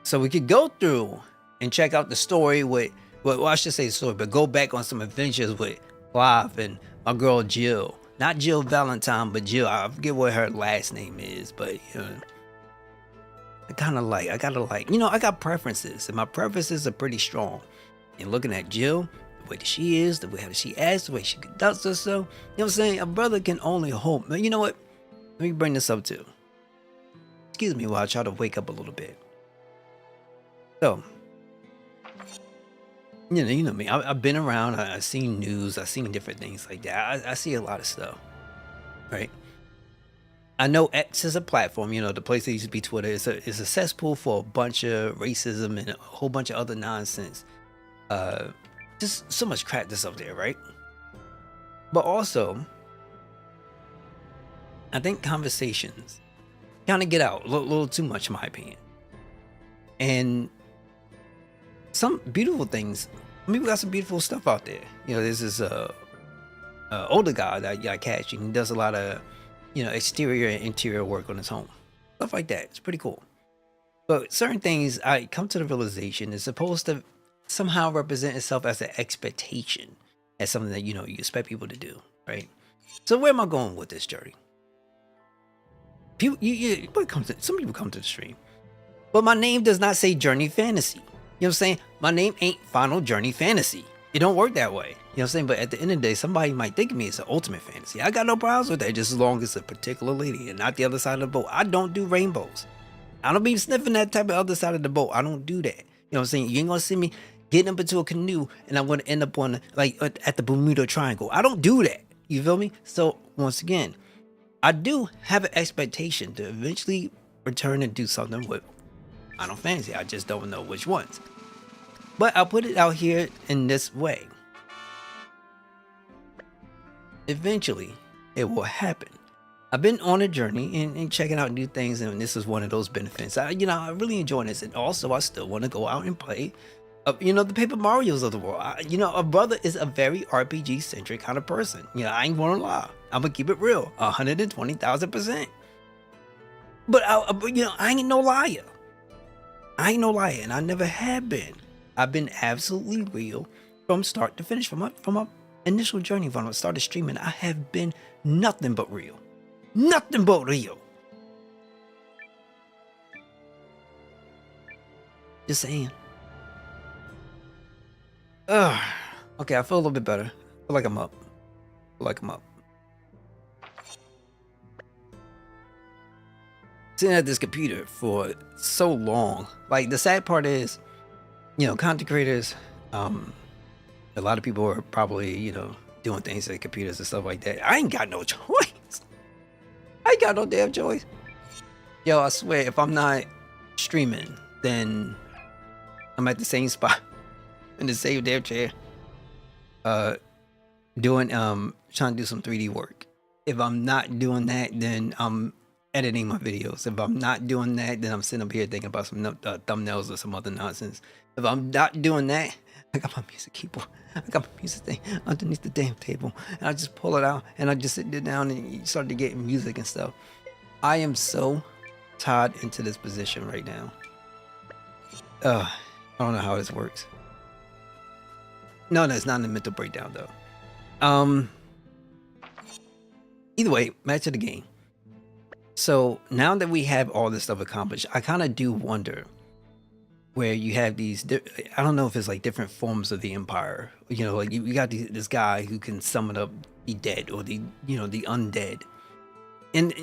So we could go through and check out the story with, well, I should say the story, but go back on some adventures with Clive and my girl Jill. Not Jill Valentine, but Jill. I forget what her last name is, but you know, I got preferences, and my preferences are pretty strong. And looking at Jill, the way that she is, the way that she acts, the way she conducts herself, you know what I'm saying? A brother can only hope. You know what? Let me bring this up too. Excuse me while I try to wake up a little bit. So, you know me. I've been around. I've seen news. I've seen different things like that. I see a lot of stuff, right? I know X is a platform. You know, the place that used to be Twitter is a cesspool for a bunch of racism and a whole bunch of other nonsense. Just so much crap that's up there, right? But also, I think conversations kind of get out a little too much, in my opinion. And some beautiful things. I mean, we got some beautiful stuff out there. You know, there's this older guy that I catch, and he does a lot of, you know, exterior and interior work on his home. Stuff like that. It's pretty cool. But certain things, I come to the realization, is supposed to somehow represent itself as an expectation, as something that, you know, you expect people to do, right? So where am I going with this journey? Some people come to the stream, but my name does not say Journey Fantasy. You know what I'm saying? My name ain't Final Journey Fantasy. It don't work that way. You know what I'm saying? But at the end of the day, somebody might think of me as an Ultimate Fantasy. I got no problems with that, just as long as it's a particular lady and not the other side of the boat. I don't do rainbows. I don't be sniffing that type of other side of the boat. I don't do that. You know what I'm saying? You ain't gonna see me getting up into a canoe and I'm gonna end up on like at the Bermuda Triangle. I don't do that. You feel me? So once again, I do have an expectation to eventually return and do something with Final Fantasy. I just don't know which ones. But I'll put it out here in this way. Eventually, it will happen. I've been on a journey and checking out new things, and this is one of those benefits. I really enjoy this, and also I still want to go out and play, the Paper Mario's of the world. A brother is a very RPG centric kind of person. I ain't gonna lie. I'm gonna keep it real, 120,000%. But I ain't no liar. I ain't no liar, and I never have been. I've been absolutely real from start to finish. From my initial journey, when I started streaming, I have been nothing but real. Nothing but real. Just saying. Okay, I feel a little bit better. I feel like I'm up. Sitting at this computer for so long. Like, the sad part is, content creators, a lot of people are probably, doing things to computers and stuff like that. I ain't got no choice. I ain't got no damn choice. Yo, I swear, if I'm not streaming, then I'm at the same spot in the same damn chair, trying to do some 3D work. If I'm not doing that, then I'm editing my videos. If I'm not doing that, then I'm sitting up here thinking about some thumbnails or some other nonsense. If I'm not doing that, I got my music keyboard. I got my music thing underneath the damn table. And I just pull it out and I just sit there down and start to get music and stuff. I am so tied into this position right now. I don't know how this works. No, it's not a mental breakdown though. Either way, back to the game. So now that we have all this stuff accomplished, I kind of do wonder where you have these, I don't know if it's like different forms of the Empire. Like you got this guy who can summon up the dead or the undead. And,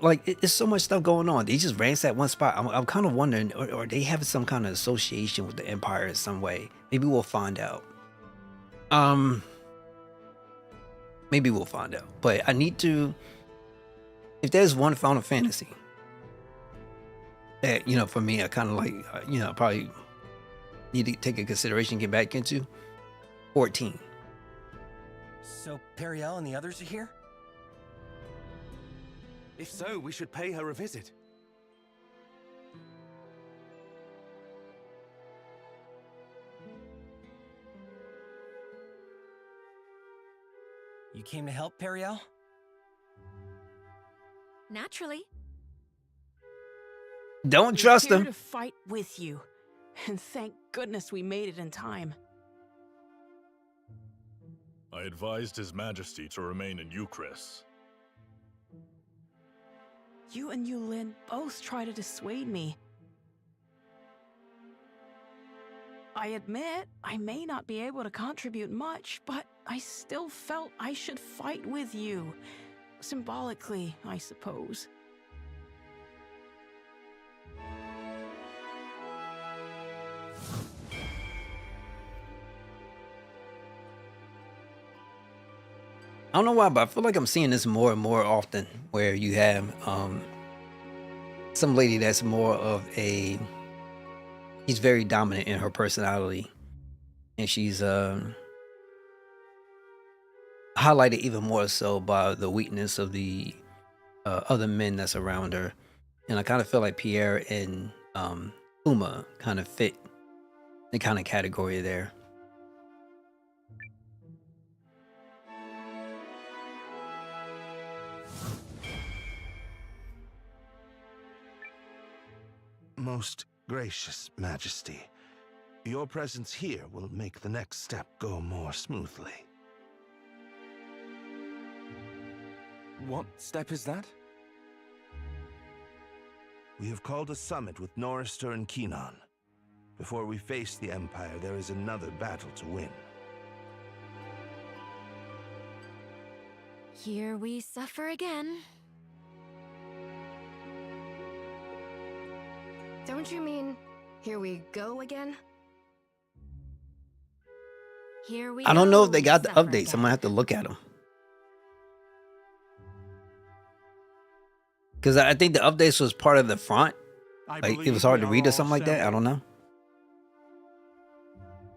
like it's so much stuff going on. They just ransack one spot. I'm kind of wondering, or they have some kind of association with the Empire in some way. Maybe we'll find out. Maybe we'll find out. But I need to, if there's one Final Fantasy that, for me, I kind of like, probably need to take a consideration, get back into 14. So Periel and the others are here? If so, we should pay her a visit. You came to help, Periel? Naturally. Don't trust We're him. here to fight with you, and thank goodness we made it in time. I advised His Majesty to remain in Eucris. You and Eiyuden both try to dissuade me. I admit I may not be able to contribute much, but I still felt I should fight with you. Symbolically, I suppose. I don't know why, but I feel like I'm seeing this more and more often, where you have some lady that's more of she's very dominant in her personality, and she's highlighted even more so by the weakness of the other men that's around her. And I kind of feel like Pierre and Uma kind of fit the kind of category there. Most gracious Majesty, your presence here will make the next step go more smoothly. What step is that? We have called a summit with Norrister and Keenan. Before we face the Empire, there is another battle to win. Here we suffer again. Don't you mean, here we go again? Here we I don't know if go, they got the suffragette. updates. I'm gonna have to look at them. Because I think the updates was part of the front. Like it was hard to read or something like that. I don't know.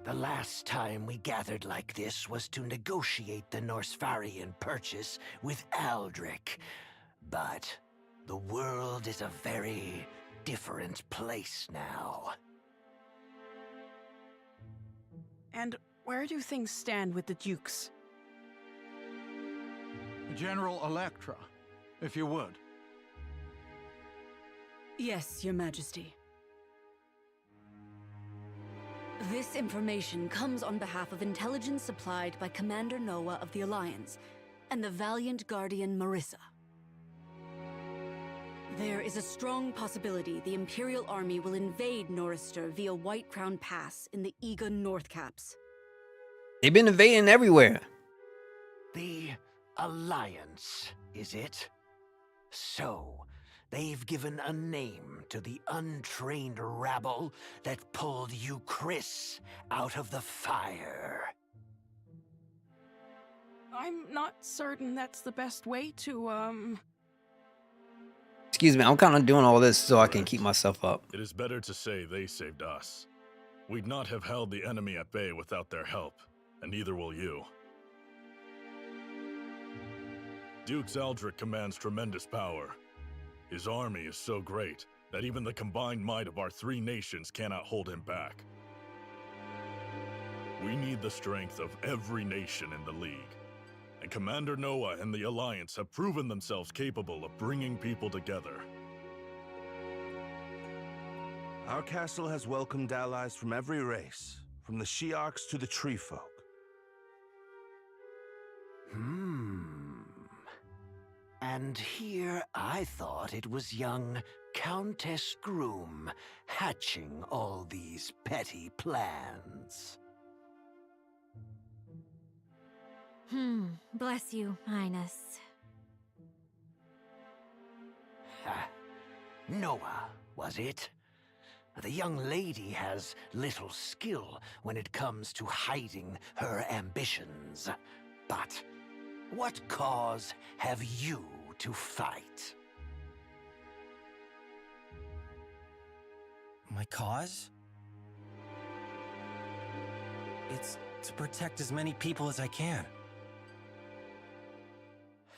The last time we gathered like this was to negotiate the Norsfarian purchase with Aldrich. But the world is a very different place now. And where do things stand with the Dukes? General Electra, if you would. Yes, Your Majesty. This information comes on behalf of intelligence supplied by Commander Noah of the Alliance and the valiant Guardian Marissa. There is a strong possibility the Imperial Army will invade Norrister via White Crown Pass in the Eiyuden North Caps. They've been invading everywhere. The Alliance, is it? So, they've given a name to the untrained rabble that pulled you, Chris, out of the fire. I'm not certain that's the best way to, Excuse me, I'm kind of doing all this so I can keep myself up. It is better to say they saved us. We'd not have held the enemy at bay without their help, and neither will you. Duke Aldrich commands tremendous power. His army is so great that even the combined might of our three nations cannot hold him back. We need the strength of every nation in the League, and Commander Noah and the Alliance have proven themselves capable of bringing people together. Our castle has welcomed allies from every race, from the Shi'arks to the Tree Folk. And here I thought it was young Countess Groom hatching all these petty plans. Bless you, Highness. Noah, was it? The young lady has little skill when it comes to hiding her ambitions. But what cause have you to fight? My cause? It's to protect as many people as I can.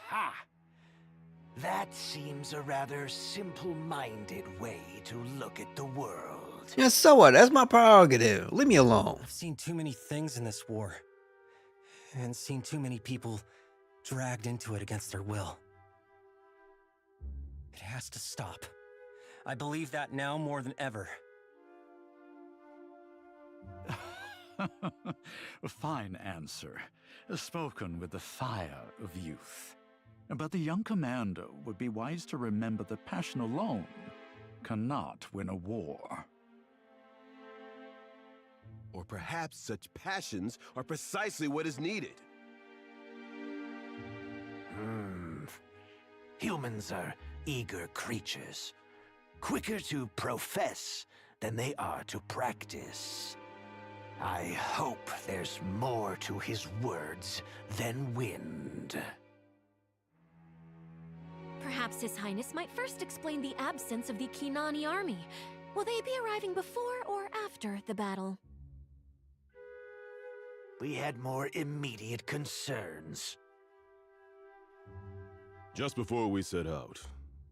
Ha! That seems a rather simple-minded way to look at the world. Yeah, so what? That's my prerogative. Leave me alone. I've seen too many things in this war, and seen too many people dragged into it against their will. It has to stop. I believe that now more than ever. A fine answer, spoken with the fire of youth. But the young commander would be wise to remember that passion alone cannot win a war. Or perhaps such passions are precisely what is needed. Humans are eager creatures, quicker to profess than they are to practice. I hope there's more to his words than wind. Perhaps His Highness might first explain the absence of the Kinani army. Will they be arriving before or after the battle? We had more immediate concerns. Just before we set out,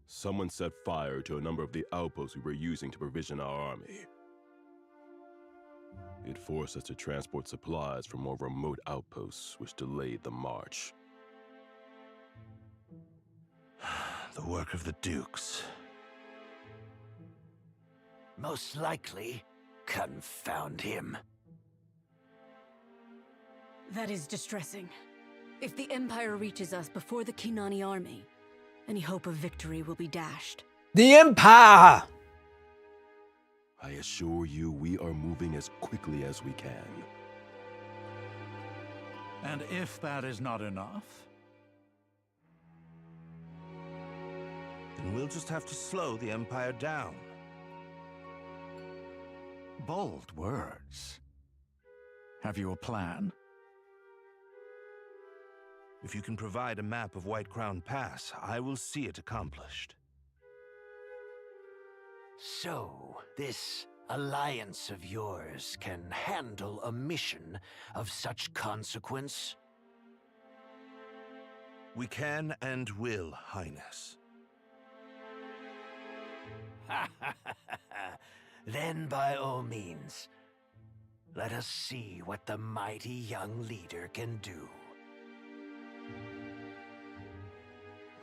someone set fire to a number of the outposts we were using to provision our army. It forced us to transport supplies from more remote outposts, which delayed the march. The work of the Dukes. Most likely, confound him. That is distressing. If the Empire reaches us before the Kinani army, any hope of victory will be dashed. The Empire! I assure you, we are moving as quickly as we can. And if that is not enough, then we'll just have to slow the Empire down. Bold words. Have you a plan? If you can provide a map of White Crown Pass, I will see it accomplished. So, this alliance of yours can handle a mission of such consequence? We can and will, Highness. Then by all means, let us see what the mighty young leader can do.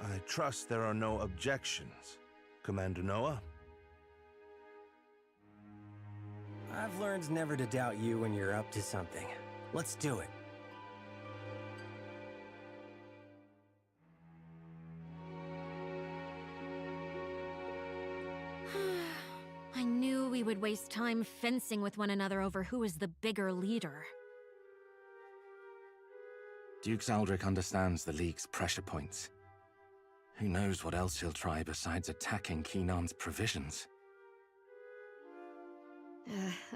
I trust there are no objections, Commander Noah. I've learned never to doubt you when you're up to something. Let's do it. I knew we would waste time fencing with one another over who is the bigger leader. Duke Zaldric understands the League's pressure points. Who knows what else he'll try besides attacking Keenan's provisions?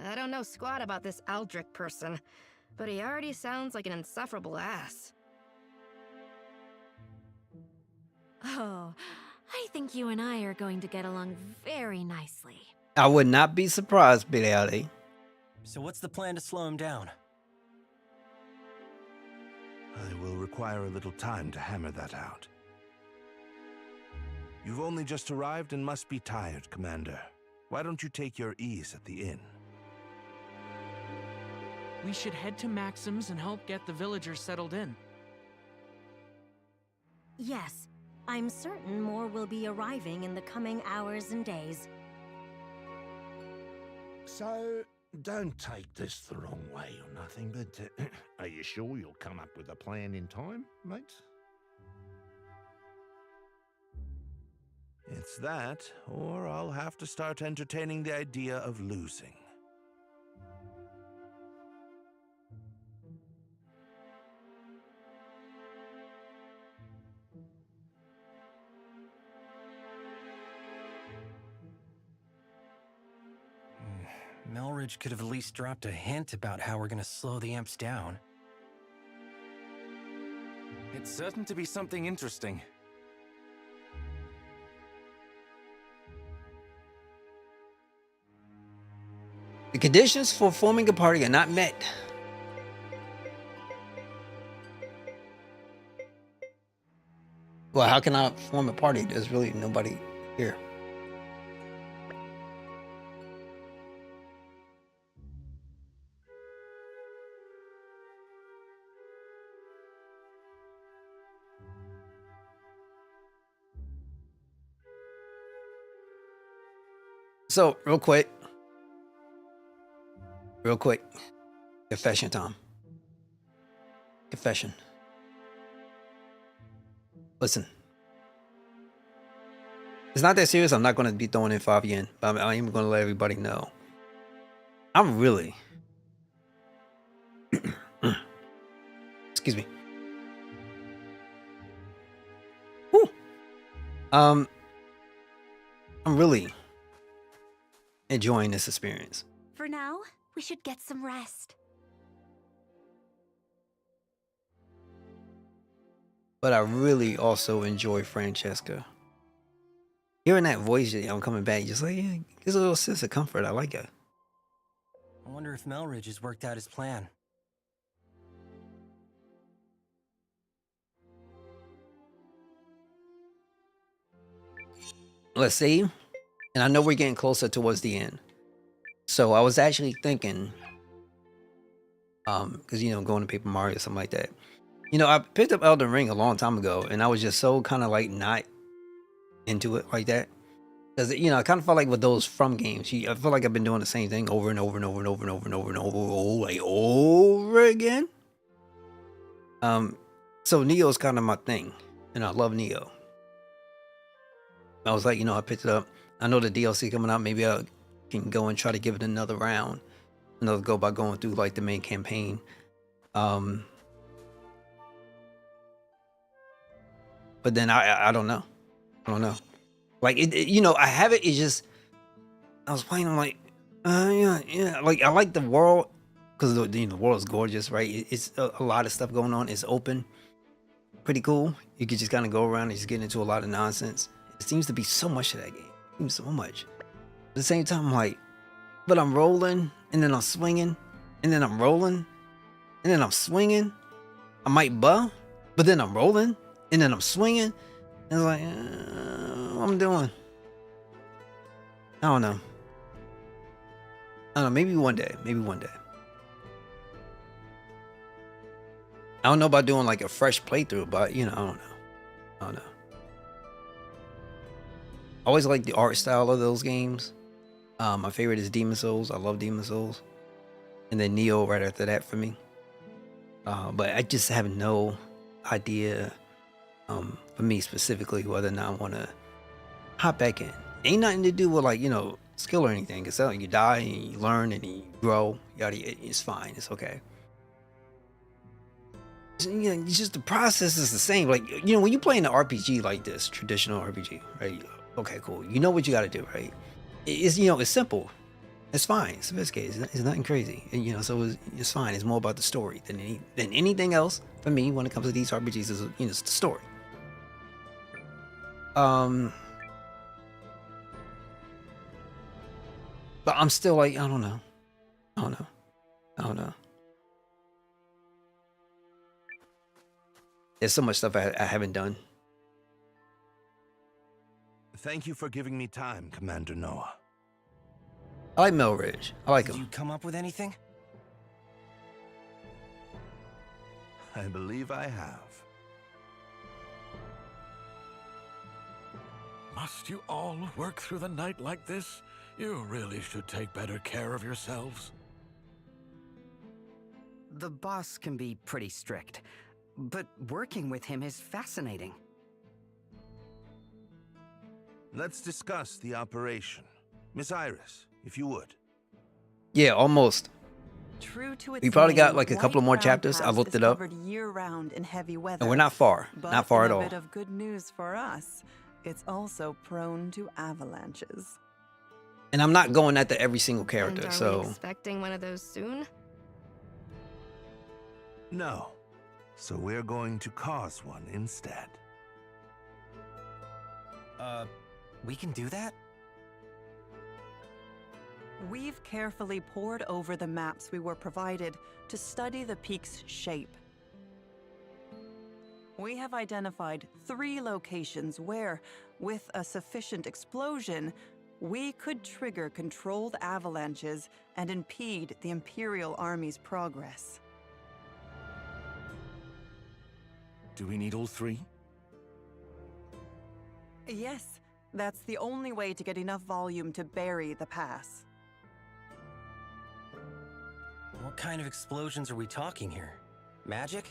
I don't know squat about this Aldrich person, but he already sounds like an insufferable ass. Oh, I think you and I are going to get along very nicely. I would not be surprised, Billy. So what's the plan to slow him down? I will require a little time to hammer that out. You've only just arrived and must be tired, Commander. Why don't you take your ease at the inn? We should head to Maxim's and help get the villagers settled in. Yes, I'm certain more will be arriving in the coming hours and days. So, don't take this the wrong way or nothing, but are you sure you'll come up with a plan in time, mate? It's that, or I'll have to start entertaining the idea of losing. Melridge could have at least dropped a hint about how we're gonna slow the amps down. It's certain to be something interesting. The conditions for forming a party are not met. Well, how can I form a party? There's really nobody here. So, real quick, confession time. Confession. Listen, it's not that serious. I'm not going to be throwing in 5 yen, but I'm even going to let everybody know. I'm really, excuse me. Whew. I'm really enjoying this experience. For now, we should get some rest. But I really also enjoy Francesca. Hearing that voice, I'm coming back, just like, yeah, gives a little sense of comfort. I like it. I wonder if Melridge has worked out his plan. Let's see. And I know we're getting closer towards the end. So I was actually thinking, because, going to Paper Mario or something like that. I picked up Elden Ring a long time ago, and I was just so kind of like not into it like that. Because, I kind of felt like with those From games, I feel like I've been doing the same thing over and over and over and over and over and over and over again. So Neo's kind of my thing, and I love Neo. I was like, I picked it up. I know the DLC coming out. Maybe I can go and try to give it another round, another go by going through like the main campaign. But then I don't know. Like I have it. It's just I was playing. I'm like, Yeah. Like I like the world because the world is gorgeous, right? It's a lot of stuff going on. It's open, pretty cool. You could just kind of go around and just get into a lot of nonsense. It seems to be so much of that game. It seems so much. At the same time, I'm like, but I'm rolling and then I'm swinging and then I'm rolling and then I'm swinging. I might buh, but then I'm rolling and then I'm swinging. And it's like, what I'm doing? I don't know. I don't know. Maybe one day. Maybe one day. I don't know about doing like a fresh playthrough, but you know, I don't know. I don't know. I always like the art style of those games. My favorite is Demon Souls. I love Demon Souls. And then Neo right after that for me. But I just have no idea for me specifically whether or not I want to hop back in. Ain't nothing to do with like, skill or anything. It's like you die and you learn and you grow. It's fine. It's okay. It's just the process is the same. Like, when you play in an RPG like this, traditional RPG, right? Okay, cool. You know what you got to do, right? It's simple. It's fine. It's sophisticated. It's nothing crazy. And, so it's fine. It's more about the story than anything else for me when it comes to these RPGs. Is it's the story. But I'm still like, I don't know. There's so much stuff I haven't done. Thank you for giving me time, Commander Noah. I like Melridge. I like him. Did you come up with anything? I believe I have. Must you all work through the night like this? You really should take better care of yourselves. The boss can be pretty strict, but working with him is fascinating. Let's discuss the operation. Miss Iris, if you would. Yeah, almost. True to its We probably got name, like a couple more White Crown chapters. I Pass looked is it up. covered year-round in heavy weather. And we're not far. But Not far in at all. A bit of good news for us. It's also prone to avalanches. And I'm not going after every single And character, are so we expecting one of those soon? No. So we're going to cause one instead. We can do that? We've carefully pored over the maps we were provided to study the peak's shape. We have identified 3 locations where, with a sufficient explosion, we could trigger controlled avalanches and impede the Imperial Army's progress. Do we need all 3? Yes, that's the only way to get enough volume to bury the pass. What kind of explosions are we talking here? Magic?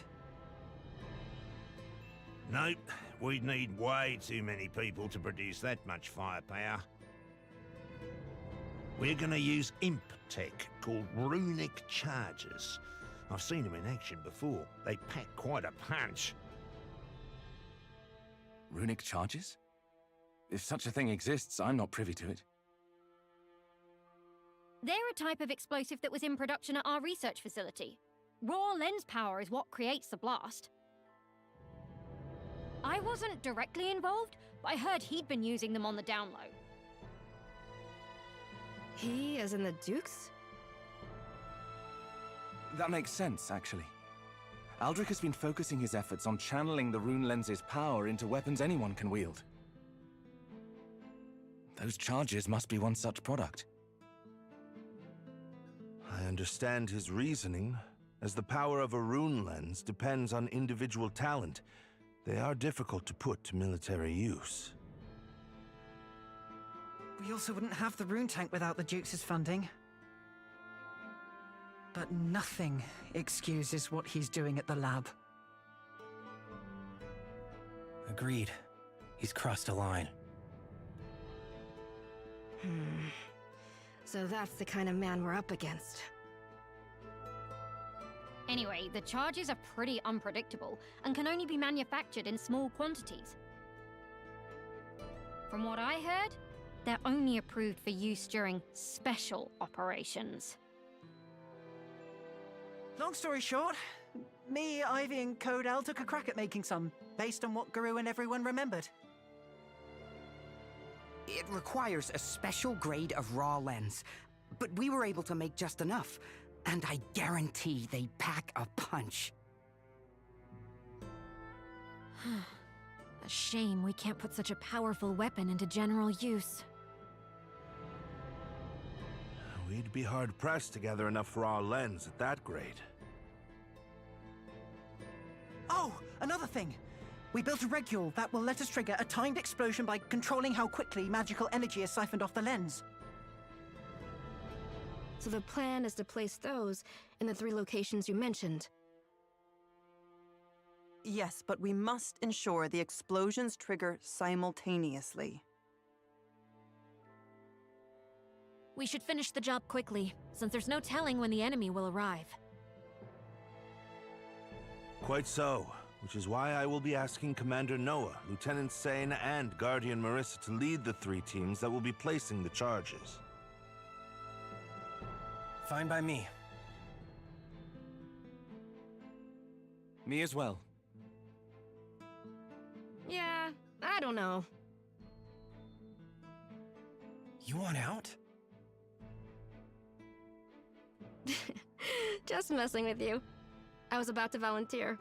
Nope, we'd need way too many people to produce that much firepower. We're gonna use imp tech called runic charges. I've seen them in action before. They pack quite a punch. Runic charges? If such a thing exists, I'm not privy to it. They're a type of explosive that was in production at our research facility. Raw lens power is what creates the blast. I wasn't directly involved, but I heard he'd been using them on the down low. He, as in the Dukes? That makes sense, actually. Aldrich has been focusing his efforts on channeling the rune lens's power into weapons anyone can wield. Those charges must be one such product. I understand his reasoning. As the power of a rune lens depends on individual talent, they are difficult to put to military use. We also wouldn't have the rune tank without the Duke's funding. But nothing excuses what he's doing at the lab. Agreed. He's crossed a line. So that's the kind of man we're up against. Anyway, the charges are pretty unpredictable and can only be manufactured in small quantities. From what I heard, They're only approved for use during special operations. Long story short, me, Ivy, and Codell took a crack at making some, based on what Guru and everyone remembered. It requires a special grade of raw lens, but we were able to make just enough, and I guarantee they pack a punch. A shame we can't put such a powerful weapon into general use. We'd be hard-pressed to gather enough raw lens at that grade. Oh, another thing! We built a regule that will let us trigger a timed explosion by controlling how quickly magical energy is siphoned off the lens. So the plan is to place those in the 3 locations you mentioned. Yes, but we must ensure the explosions trigger simultaneously. We should finish the job quickly, since there's no telling when the enemy will arrive. Quite so, which is why I will be asking Commander Noah, Lieutenant Sane, and Guardian Marissa to lead the 3 teams that will be placing the charges. Fine by me. Me as well. Yeah, I don't know. You want out? Just messing with you. I was about to volunteer.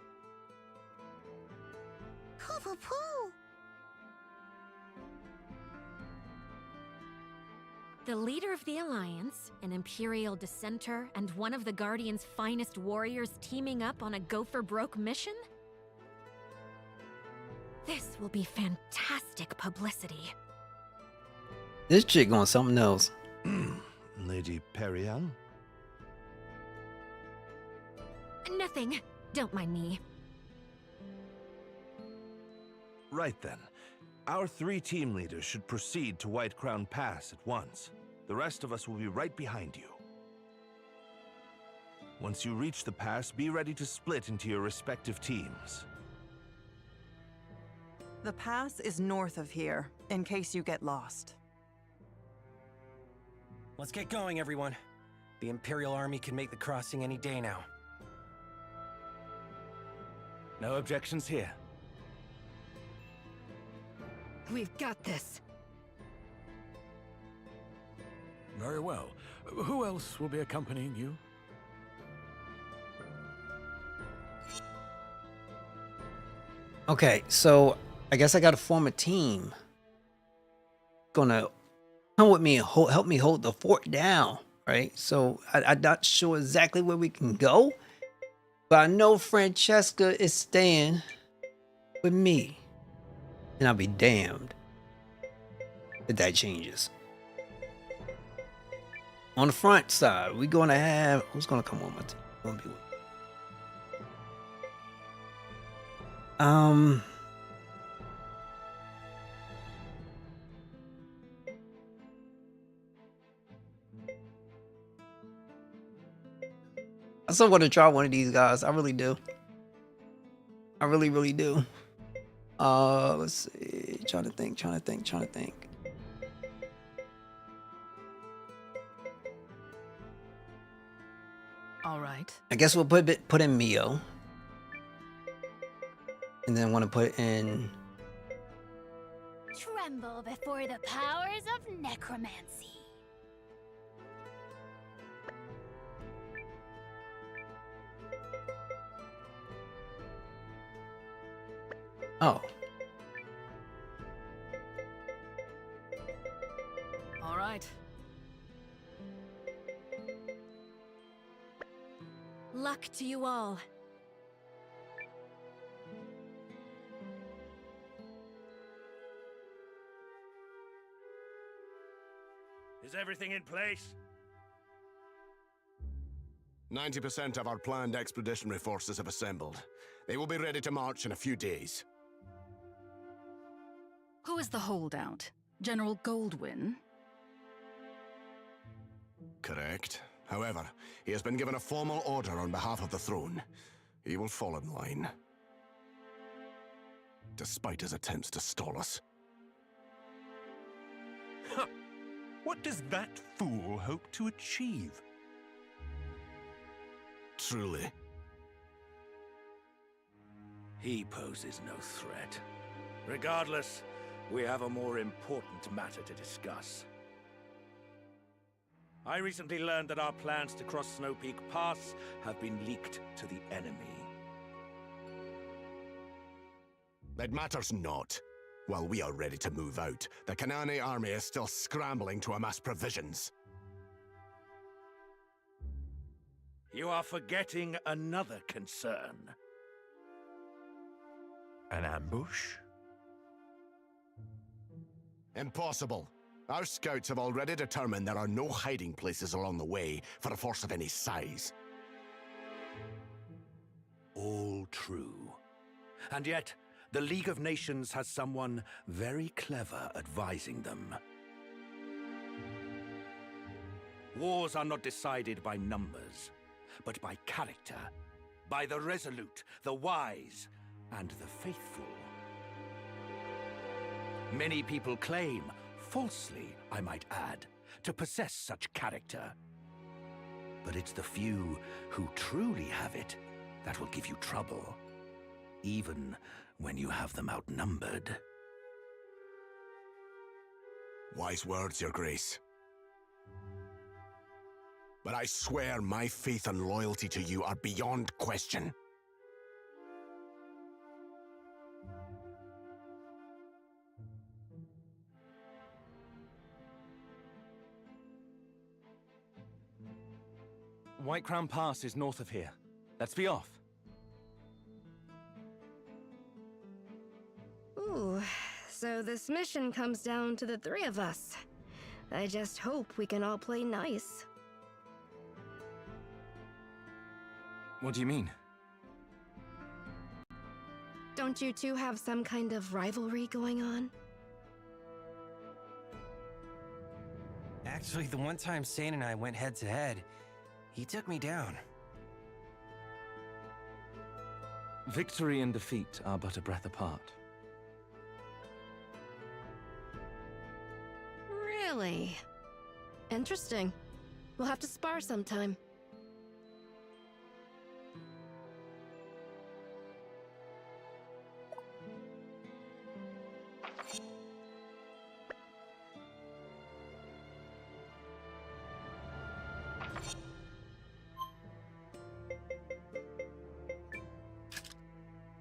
Poo-poo-poo! The leader of the Alliance, an Imperial dissenter, and one of the Guardian's finest warriors teaming up on a go-for-broke mission? This will be fantastic publicity. This chick going something else. Lady Perian? Nothing. Don't mind me. Right then. Our 3 team leaders should proceed to White Crown Pass at once. The rest of us will be right behind you. Once you reach the pass, be ready to split into your respective teams. The pass is north of here, in case you get lost. Let's get going, everyone. The Imperial Army can make the crossing any day now. No objections here. We've got this. Very well. Who else will be accompanying you? Okay, so I guess I gotta form a team. Gonna come with me and help me hold the fort down, right? So I'm not sure exactly where we can go, but I know Francesca is staying with me, and I'll be damned if that changes. On the front side, we're gonna have who's gonna come on my team? Gonna be with I still want to try one of these guys. I really do. I really, really do. Let's see. Trying to think. All right. I guess we'll put in Mio. And then want to put in... Tremble before the powers of necromancy. Oh. All right. Luck to you all. Is everything in place? 90% of our planned expeditionary forces have assembled. They will be ready to march in a few days. Who is the holdout? General Goldwyn? Correct. However, he has been given a formal order on behalf of the throne. He will fall in line. Despite his attempts to stall us. What does that fool hope to achieve? Truly. He poses no threat. Regardless, we have a more important matter to discuss. I recently learned that our plans to cross Snow Peak Pass have been leaked to the enemy. It matters not. While we are ready to move out, the Kanane army is still scrambling to amass provisions. You are forgetting another concern. An ambush? Impossible. Our scouts have already determined there are no hiding places along the way for a force of any size. All true. And yet, the League of Nations has someone very clever advising them. Wars are not decided by numbers, but by character, by the resolute, the wise, and the faithful. Many people claim, falsely I might add, to possess such character. But it's the few who truly have it that will give you trouble, even when you have them outnumbered. Wise words, Your Grace. But I swear my faith and loyalty to you are beyond question. White Crown Pass is north of here. Let's be off. Ooh, so this mission comes down to the three of us. I just hope we can all play nice. What do you mean? Don't you two have some kind of rivalry going on? Actually, the one time Sane and I went head to head, he took me down. Victory and defeat are but a breath apart. Really? Interesting. We'll have to spar sometime.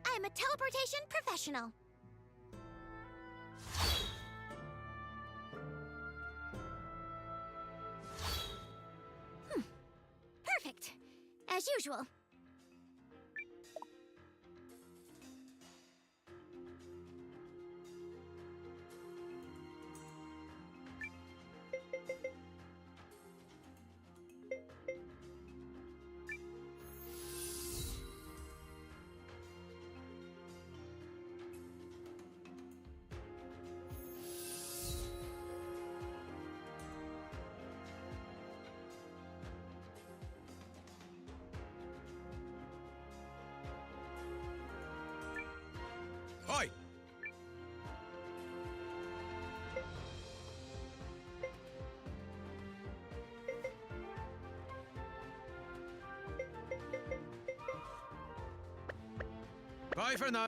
I'm a teleportation professional. Perfect. As usual. Oi! Bye for now.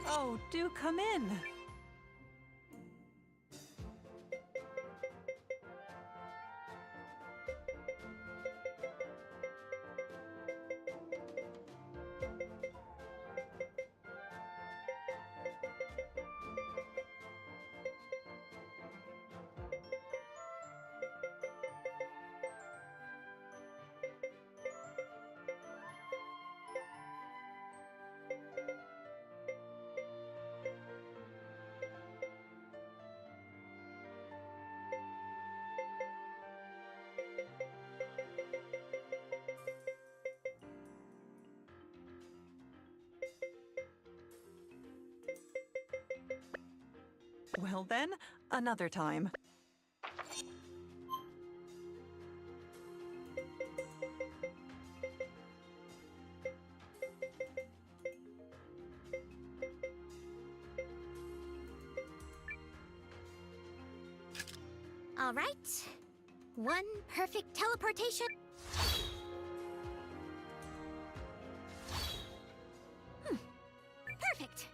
Oh, do come in. Well then, another time. All right. One perfect teleportation. Perfect.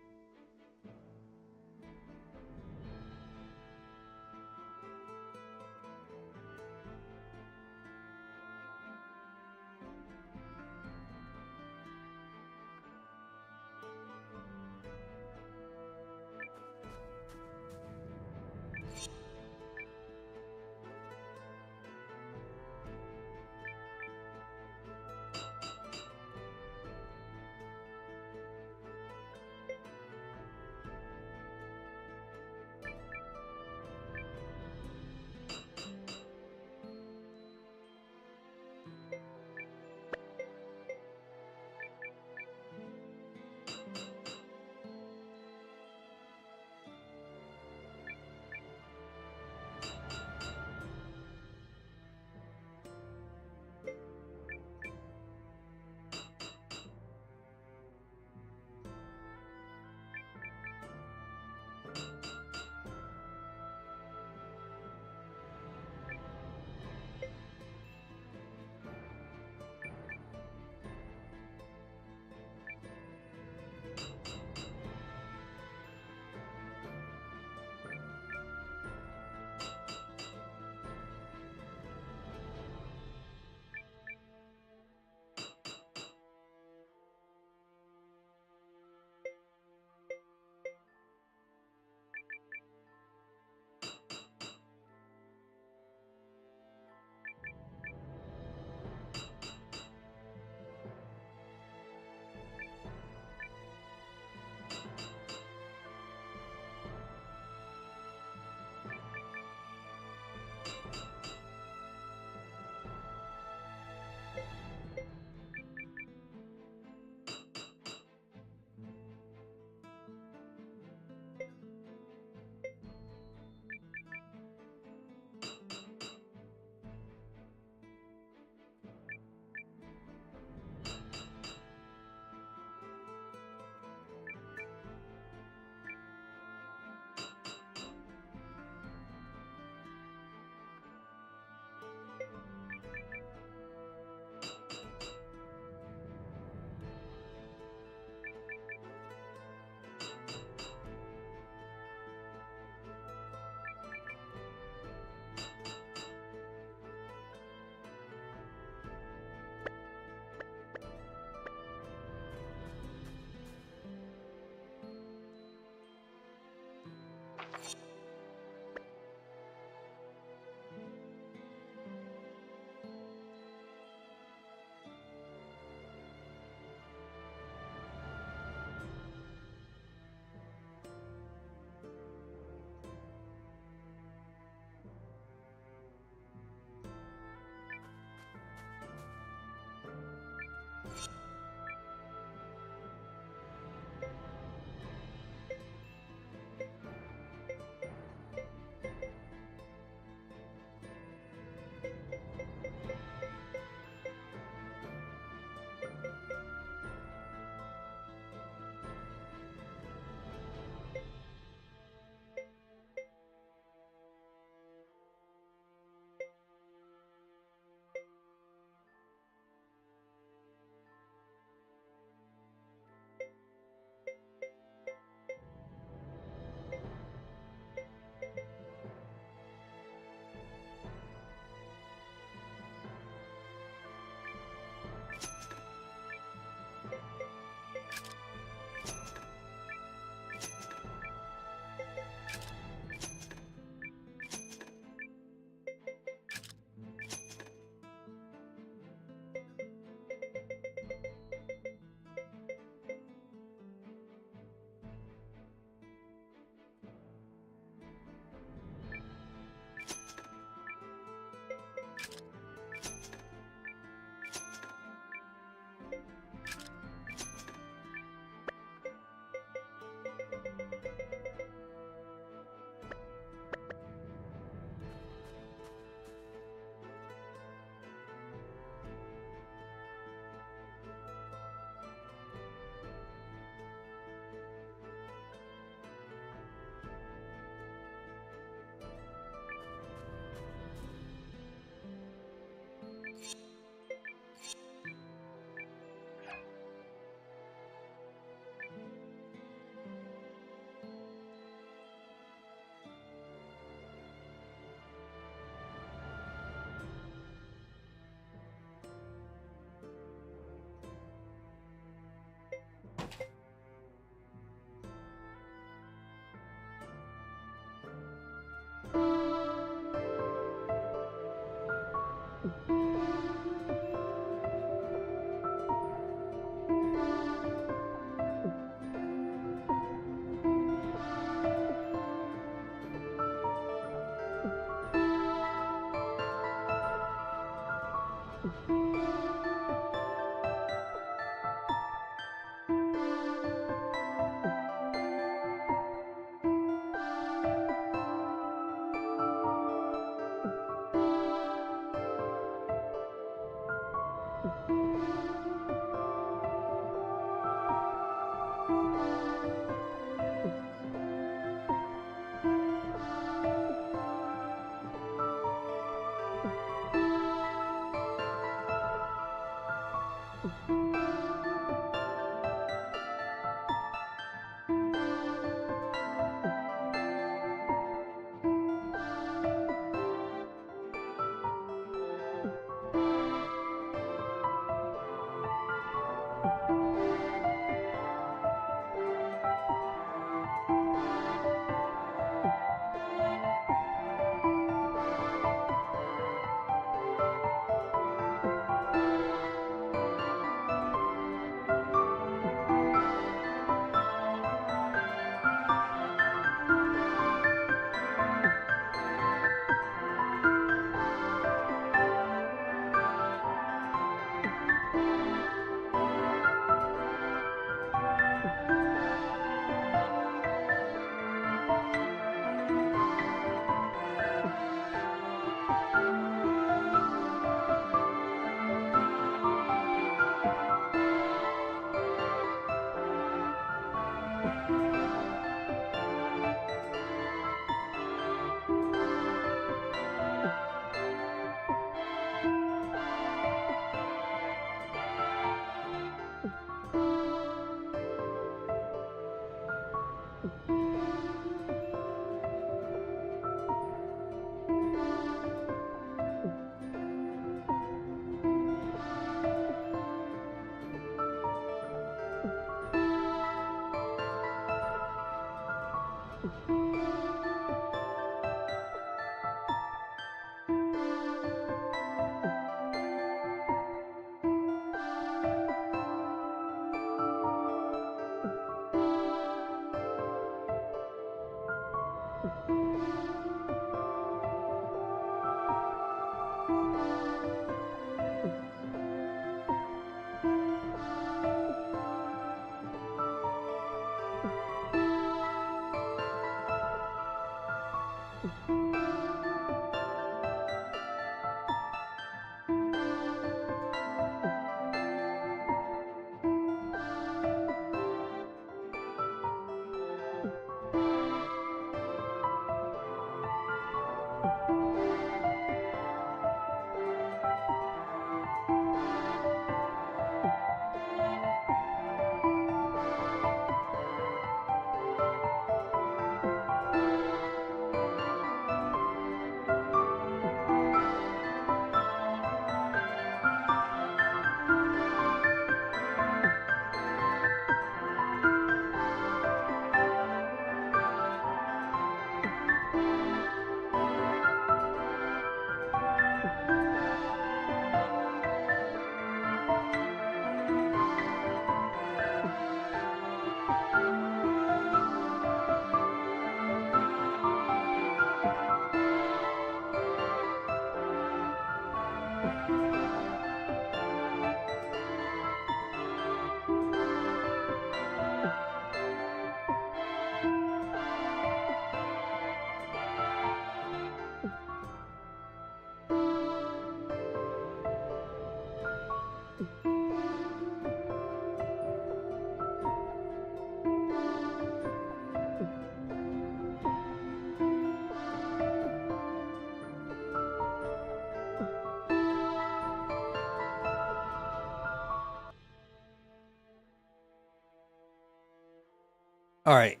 All right.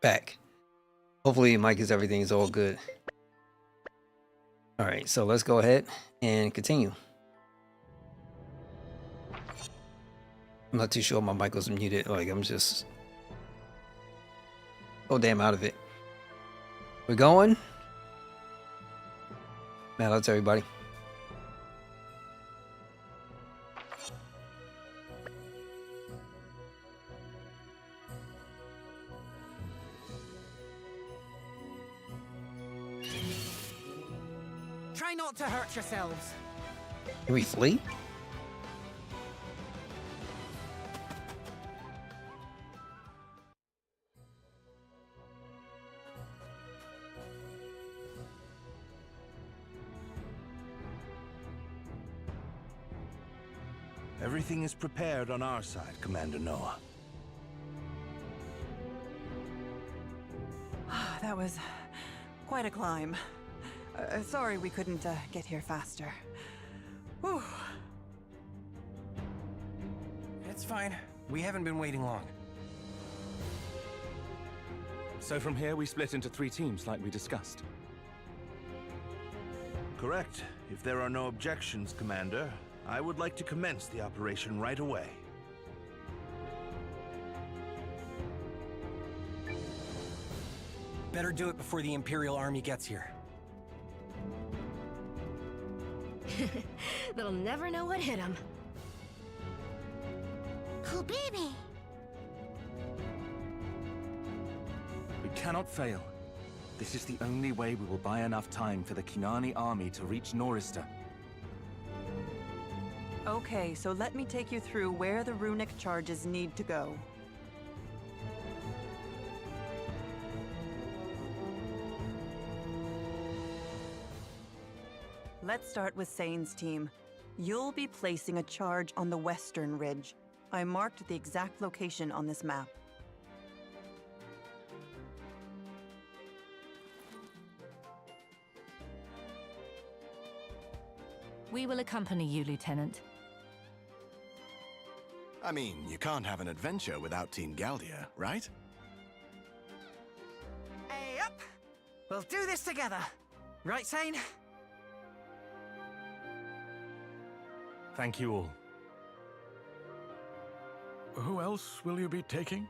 Back. Hopefully Mike's everything is all good. All right, so let's go ahead and continue. I'm not too sure my mic was muted. Like, I'm just so damn out of it. We're going. Man, that's everybody. Try not to hurt yourselves. Can we flee? Everything is prepared on our side, Commander Noah. That was quite a climb. Sorry we couldn't get here faster. Whew. It's fine. We haven't been waiting long. So from here, we split into 3 teams like we discussed. Correct. If there are no objections, Commander, I would like to commence the operation right away. Better do it before the Imperial Army gets here. They'll never know what hit them. Cool baby. We cannot fail. This is the only way we will buy enough time for the Kinani army to reach Norista. Okay, so let me take you through where the runic charges need to go. Let's start with Sane's team. You'll be placing a charge on the western ridge. I marked the exact location on this map. We will accompany you, Lieutenant. I mean, you can't have an adventure without Team Galdia, right? Hey, up! We'll do this together. Right, Sane? Thank you all. Who else will you be taking?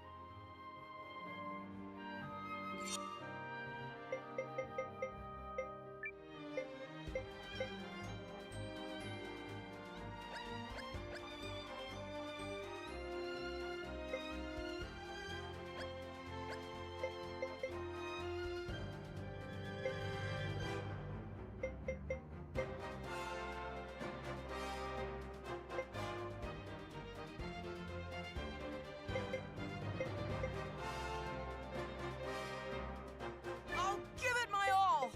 I'll give it my all!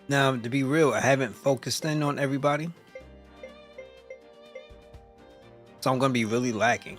Now, to be real, I haven't focused in on everybody. So I'm going to be really lacking.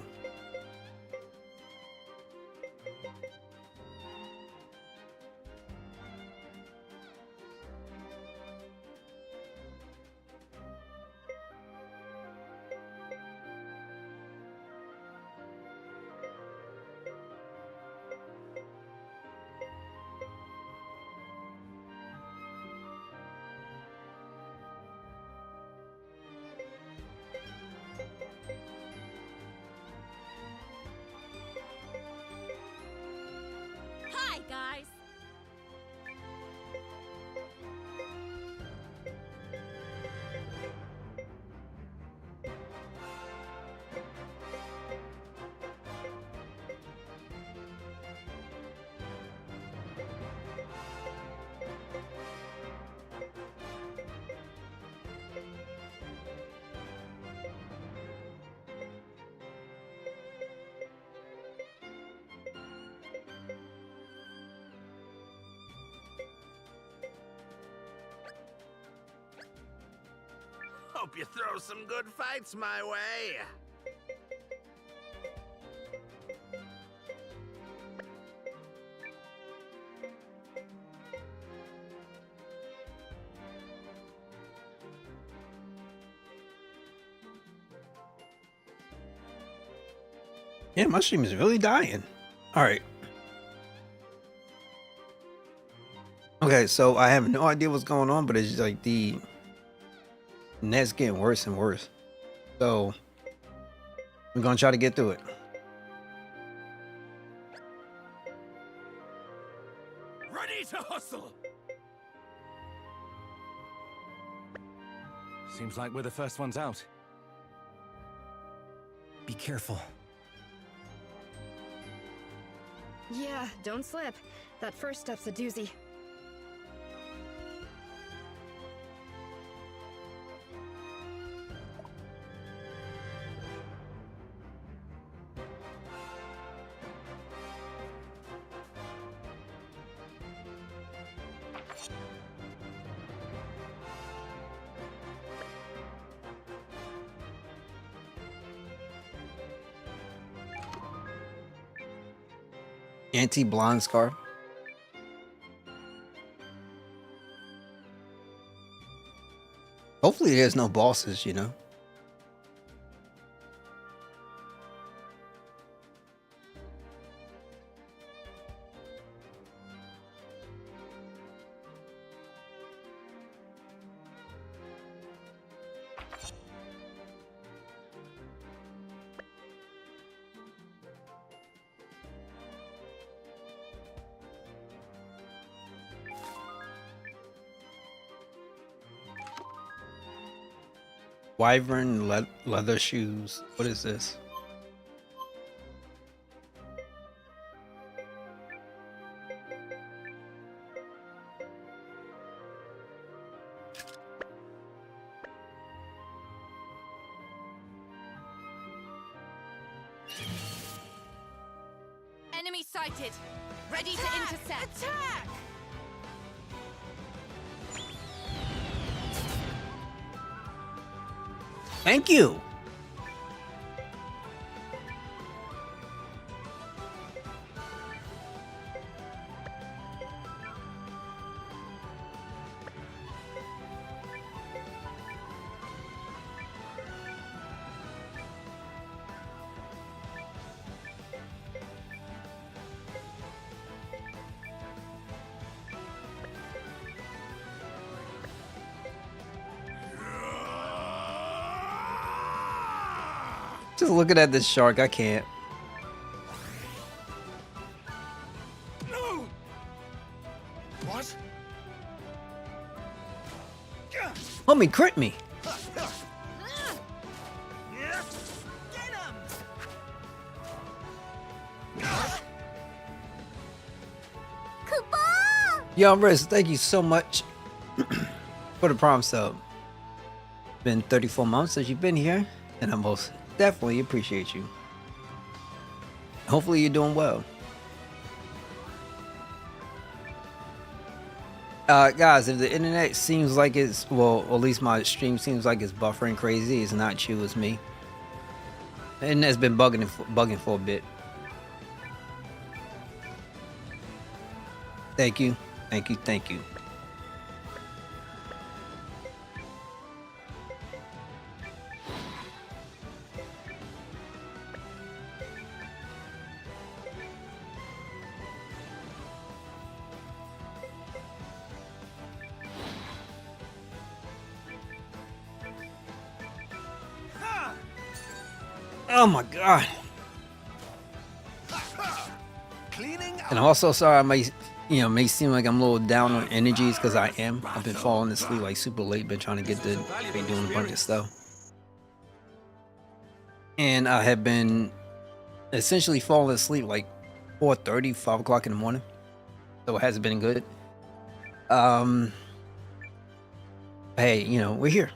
Hi, guys. Hope you throw some good fights my way. Yeah, my stream is really dying. All right. Okay, so I have no idea what's going on, but it's like the And that's getting worse and worse. So we're gonna try to get through it. Ready to hustle! Seems like we're the first ones out. Be careful. Yeah, don't slip. That first step's a doozy. Anti-blonde scarf. Hopefully there's no bosses, you know. Wyvern leather shoes. What is this? Enemy sighted. Ready to intercept. Attack! Thank you. Just looking at this shark, I can't. No! What? Homie, crit me. Yo, Riz, thank you so much for the prom sub. Been 34 months since you've been here, and I most definitely appreciate you. Hopefully you're doing well. Guys, if the internet seems like it's, well, at least my stream seems like it's buffering crazy, it's not you, it's me. And it's been bugging for a bit. Thank you. Thank you. Thank you. Oh my god. And I'm also sorry I may seem like I'm a little down on energies because I am. I've been falling asleep like super late, been trying to get to be doing a bunch of stuff. And I have been essentially falling asleep like 4:30, 5 o'clock in the morning. So it hasn't been good. Hey, we're here.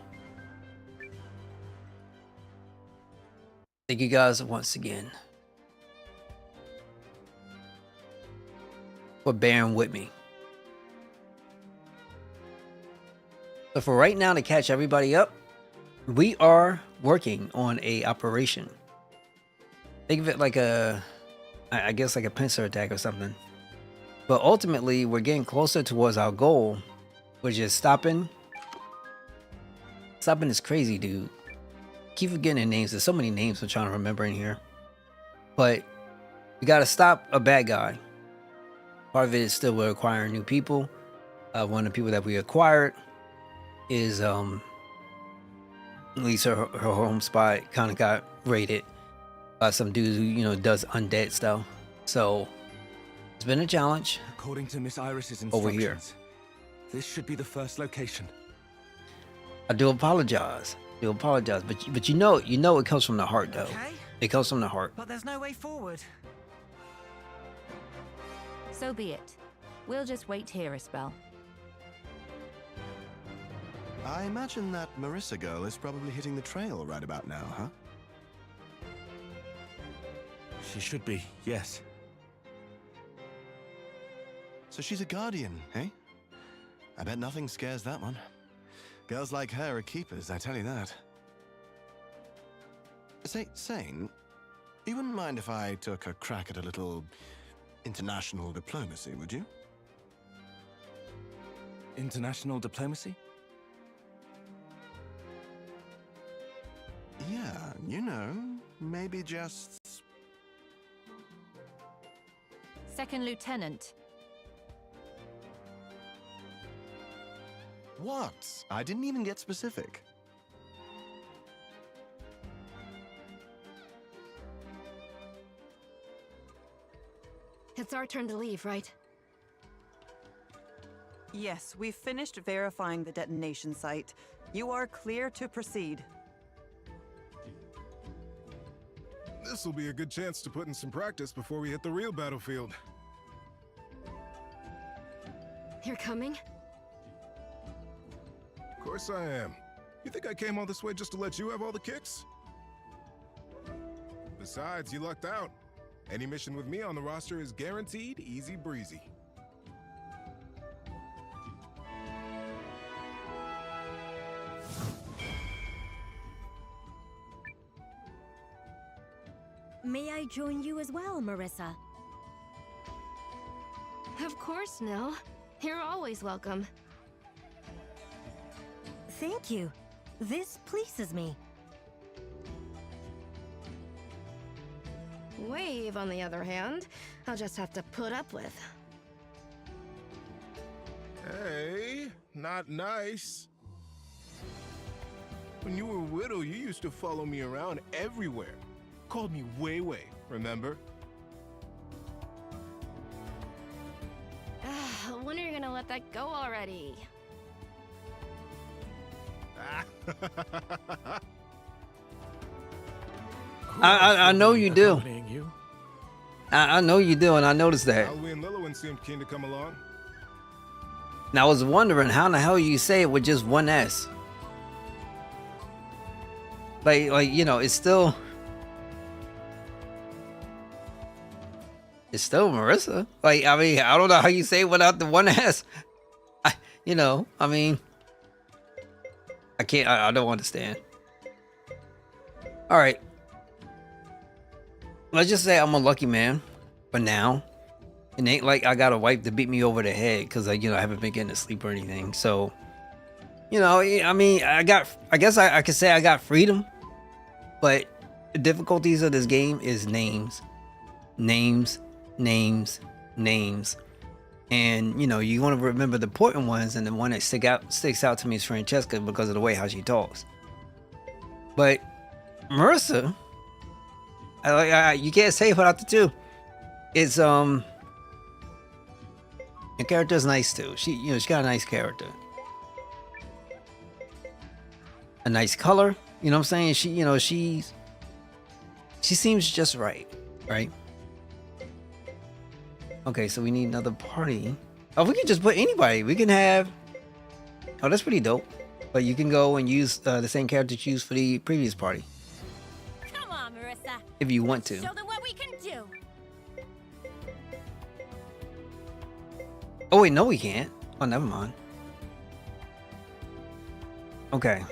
Thank you guys once again for bearing with me. So for right now, to catch everybody up, we are working on a operation. Think of it like I guess like a pincer attack or something. But ultimately, we're getting closer towards our goal, which is stopping. Stopping this crazy dude. Keep forgetting their names. There's so many names I'm trying to remember in here. But we gotta stop a bad guy. Part of it is still we're acquiring new people. One of the people that we acquired is At least her home spot kind of got raided by some dude who, you know, does undead stuff. So it's been a challenge. According to Miss Iris's Over instructions, here. this should be the first location. I do apologize. But you know it comes from the heart, though. Okay. It comes from the heart. But there's no way forward. So be it. We'll just wait here a spell. I imagine that Marissa girl is probably hitting the trail right about now, huh? She should be, yes. So she's a guardian, eh? I bet nothing scares that one. Girls like her are keepers, I tell you that. Say, Sane, you wouldn't mind if I took a crack at a little international diplomacy, would you? International diplomacy? Yeah, you know, maybe just... Second Lieutenant. What? I didn't even get specific. It's our turn to leave, right? Yes, we've finished verifying the detonation site. You are clear to proceed. This'll be a good chance to put in some practice before we hit the real battlefield. You're coming? Of course I am. You think I came all this way just to let you have all the kicks? Besides, you lucked out. Any mission with me on the roster is guaranteed easy breezy. May I join you as well, Marissa? Of course, Nell. You're always welcome. Thank you. This pleases me. Wave, on the other hand, I'll just have to put up with. Hey, not nice. When you were little, you used to follow me around everywhere. Called me Wei Wei, remember? When are you gonna let that go already? I know you do. I know you do, and I noticed that. Alwyn and Lillian seemed keen to come along. Now I was wondering how in the hell you say it with just one S. Like you know, it's still Marissa. Like, I mean, I don't know how you say it without the one S. I can't. I don't understand. All right. Let's just say I'm a lucky man for now. It ain't like I got a wife to beat me over the head because I haven't been getting to sleep or anything. So, I mean, I guess I could say I got freedom, but the difficulties of this game is names. And you want to remember the important ones, and the one that sticks out to me is Francesca because of the way how she talks. But Marissa, you can't say it without the two. It's your character's nice too. She got a nice character, a nice color. You know what I'm saying? She seems just right. Okay, so we need another party. Oh, we can just put anybody. We can have. Oh, that's pretty dope. But you can go and use the same character you used for the previous party. Come on, Marissa. If you want to. Show them what we can do. Oh wait, no, we can't. Oh, never mind. Okay.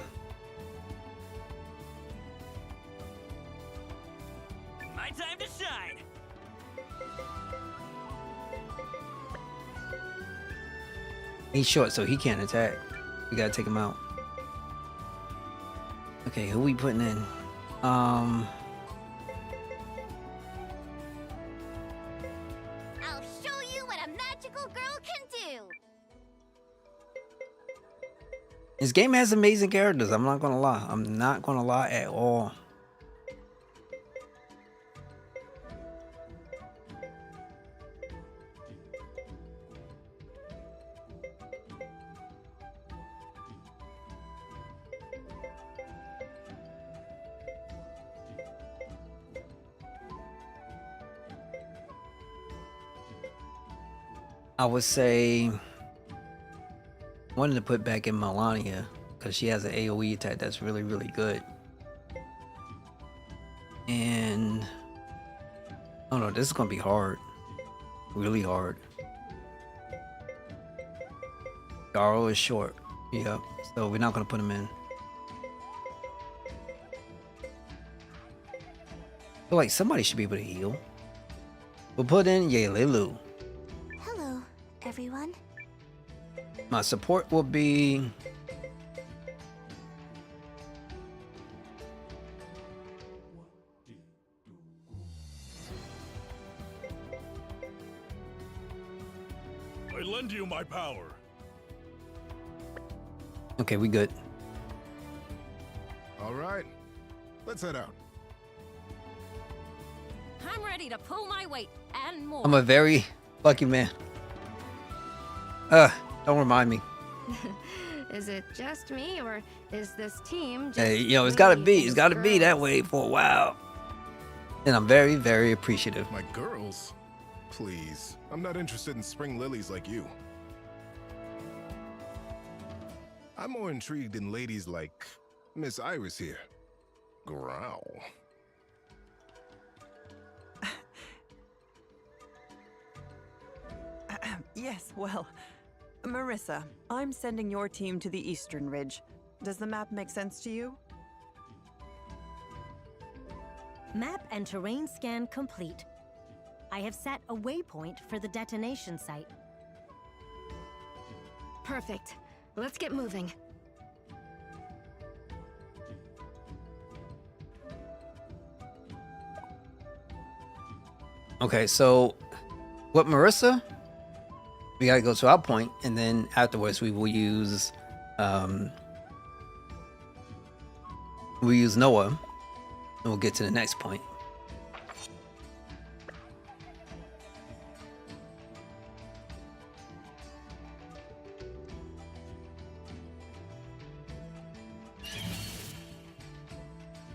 My time to shine. He's short, so he can't attack. We gotta take him out. Okay, who we putting in? I'll show you what a magical girl can do. This game has amazing characters. I'm not gonna lie. I'm not gonna lie at all. I would say wanted to put back in Melania because she has an AoE attack that's really, really good. And I don't know, this is gonna be hard. Really hard. Garo is short. Yep. So we're not gonna put him in. I feel like somebody should be able to heal. We'll put in Yelelu. Hello, everyone. My support will be I lend you my power. okay, we good. All right, let's head out. I'm ready to pull my weight and more. I'm a very lucky man. Don't remind me. Is it just me, or is this team just Hey, it's gotta be that way for a while. And I'm very, very appreciative. My girls? Please, I'm not interested in spring lilies like you. I'm more intrigued in ladies like Miss Iris here. Growl. Yes, well, Marissa, I'm sending your team to the Eastern Ridge. Does the map make sense to you? Map and terrain scan complete. I have set a waypoint for the detonation site. Perfect. Let's get moving. Okay, so what Marissa? We gotta go to our point, and then afterwards we will use Noah, and we'll get to the next point.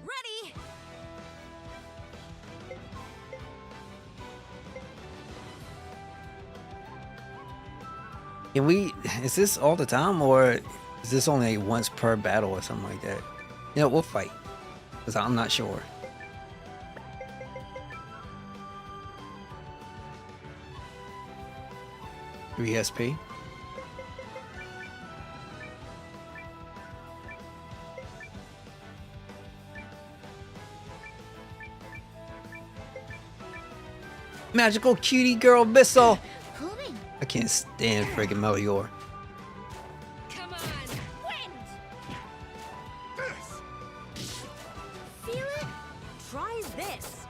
Ready? Is this all the time, or is this only once per battle or something like that? We'll fight, because I'm not sure. Three SP. Magical cutie girl missile. I can't stand friggin' Melior. Come on, wind! Feel it? Try this.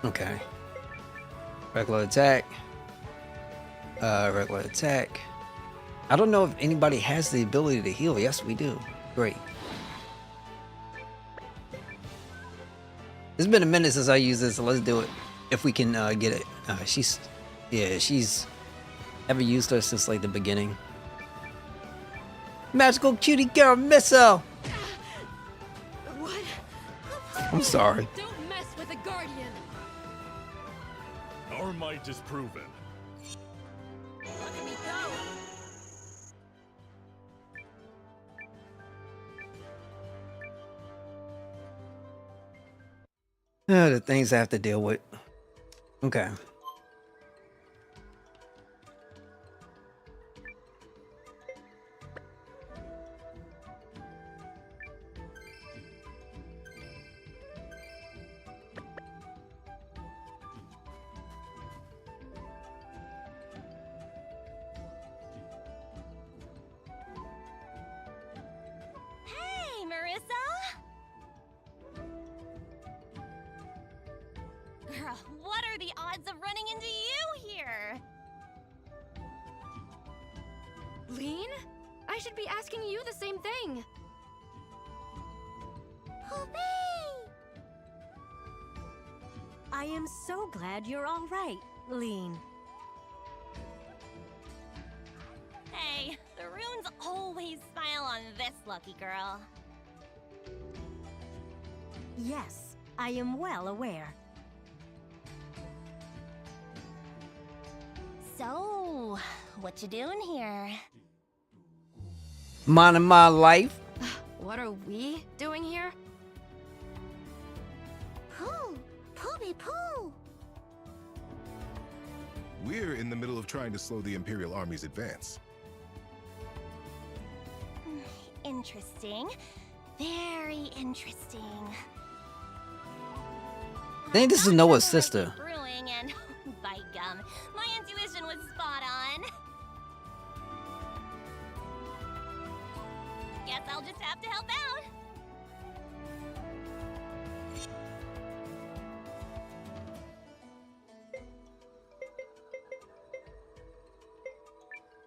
Okay. Regular attack. Regular attack. I don't know if anybody has the ability to heal. Yes, we do. Great. It's been a minute since I used this, so let's do it. If we can get it. She's never used her since like the beginning. Magical cutie girl missile. What? I'm sorry. Don't mess with a guardian. Our might is proven. Look at me go. The things I have to deal with. Okay. Hey, Marissa! Girl, what are the odds of running into you here? Lean? I should be asking you the same thing. I am so glad you're all right, Lean. Hey, the runes always smile on this lucky girl. Yes, I am well aware. So, what you doing here? Minding my life. What are we doing here? Pooh! Pooh-be pooh! We're in the middle of trying to slow the Imperial Army's advance. Interesting. Very interesting. I think this is Noah's sister. Brewing and by gum, my intuition was spot on. Guess I'll just have to help out.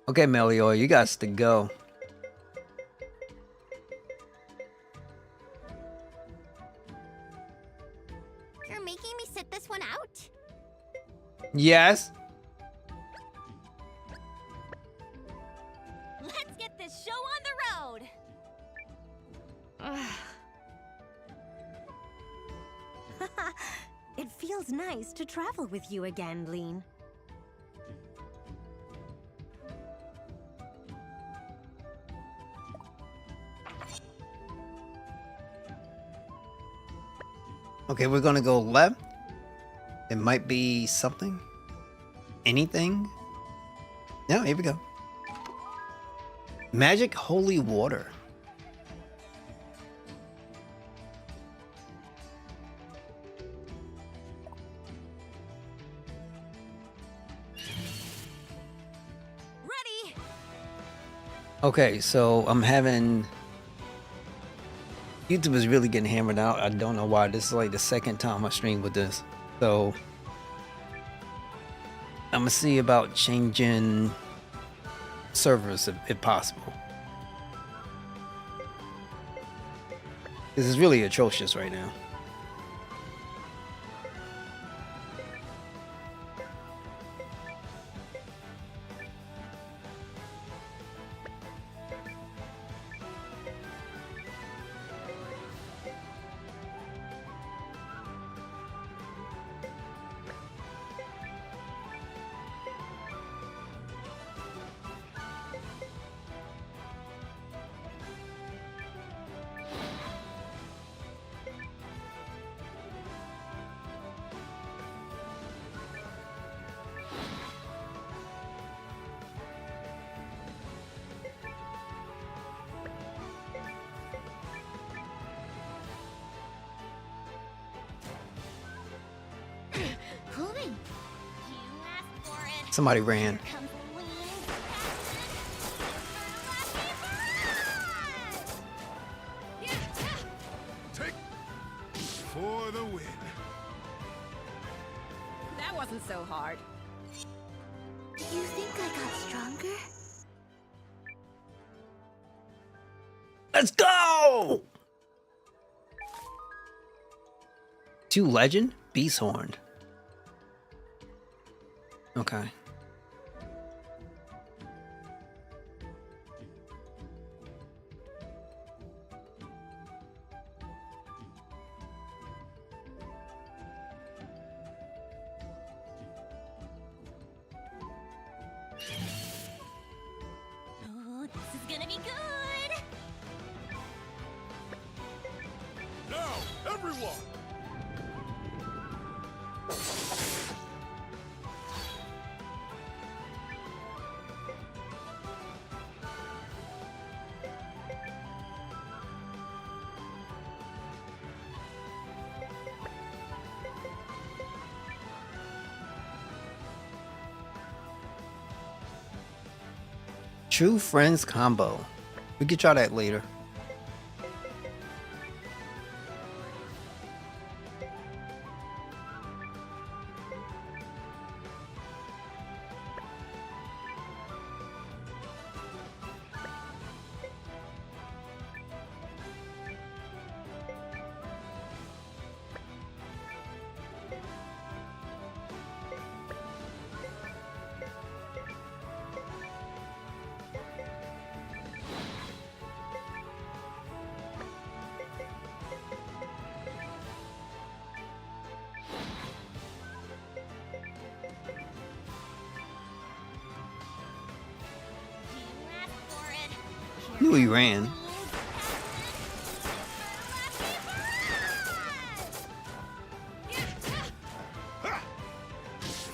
Okay, Melior, you got to go. You're making me sit this one out? Yes. Let's get this show on the road. It feels nice to travel with you again, Lean. Okay, we're gonna go left. It might be something. Anything. Yeah, here we go. Magic holy water. Ready. Okay, so I'm having... YouTube is really getting hammered out. I don't know why. This is like the second time I stream with this. So I'm gonna see about changing servers if possible. This is really atrocious right now. Pooh-be. You asked for it. Somebody ran. Here comes Lean. Take for the win. That wasn't so hard. Do you think I got stronger? Let's go! 2 legend? Beast horn. Okay. Oh, this is gonna be good. Now, everyone! True friends combo. We could try that later. Knew he ran.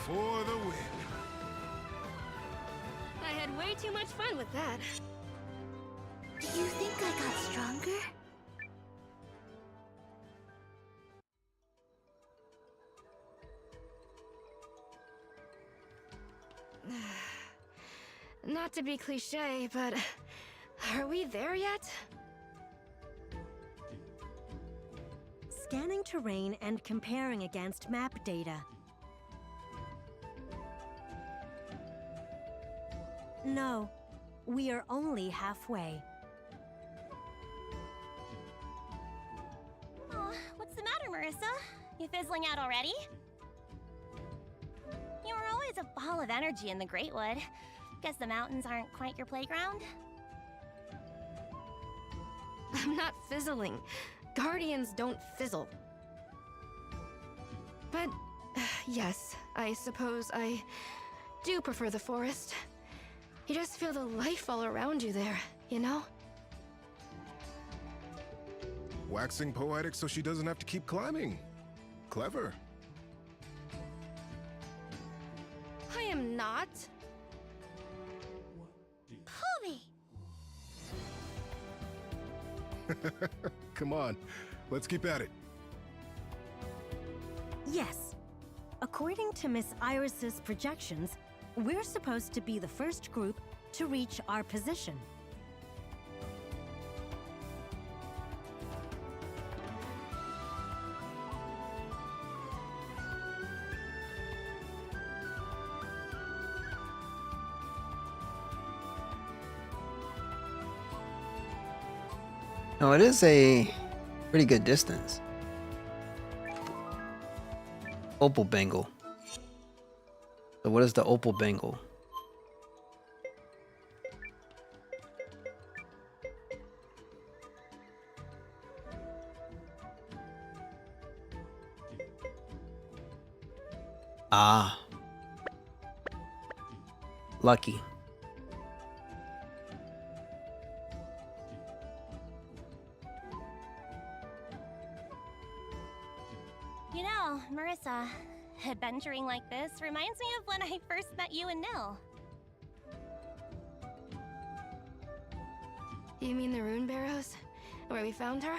For the win. I had way too much fun with that. Do you think I got stronger? Not to be cliche, but are we there yet? Scanning terrain and comparing against map data. No, we are only halfway. Oh, what's the matter, Marissa? You fizzling out already? You were always a ball of energy in the Greatwood. Guess the mountains aren't quite your playground? I'm not fizzling. Guardians don't fizzle. But, yes, I suppose I do prefer the forest. You just feel the life all around you there, you know? Waxing poetic so she doesn't have to keep climbing. Clever. I am not. Pull me! Come on, let's keep at it. Yes. According to Miss Iris's projections, we're supposed to be the first group to reach our position. No, it is a pretty good distance. Opal bangle. So what is the opal bangle? Ah. Lucky. You know, Marissa, adventuring like this reminds me of when I first met you and Nil. You mean the Rune Barrows? Where we found her?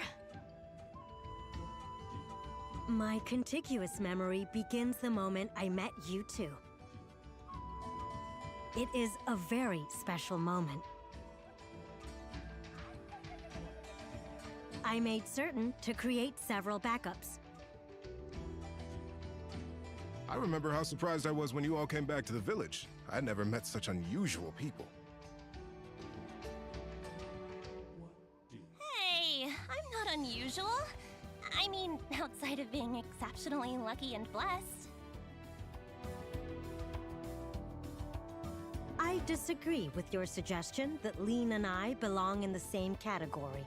My contiguous memory begins the moment I met you two. It is a very special moment. I made certain to create several backups. I remember how surprised I was when you all came back to the village. I'd never met such unusual people. Hey, I'm not unusual. I mean, outside of being exceptionally lucky and blessed. I disagree with your suggestion that Lean and I belong in the same category.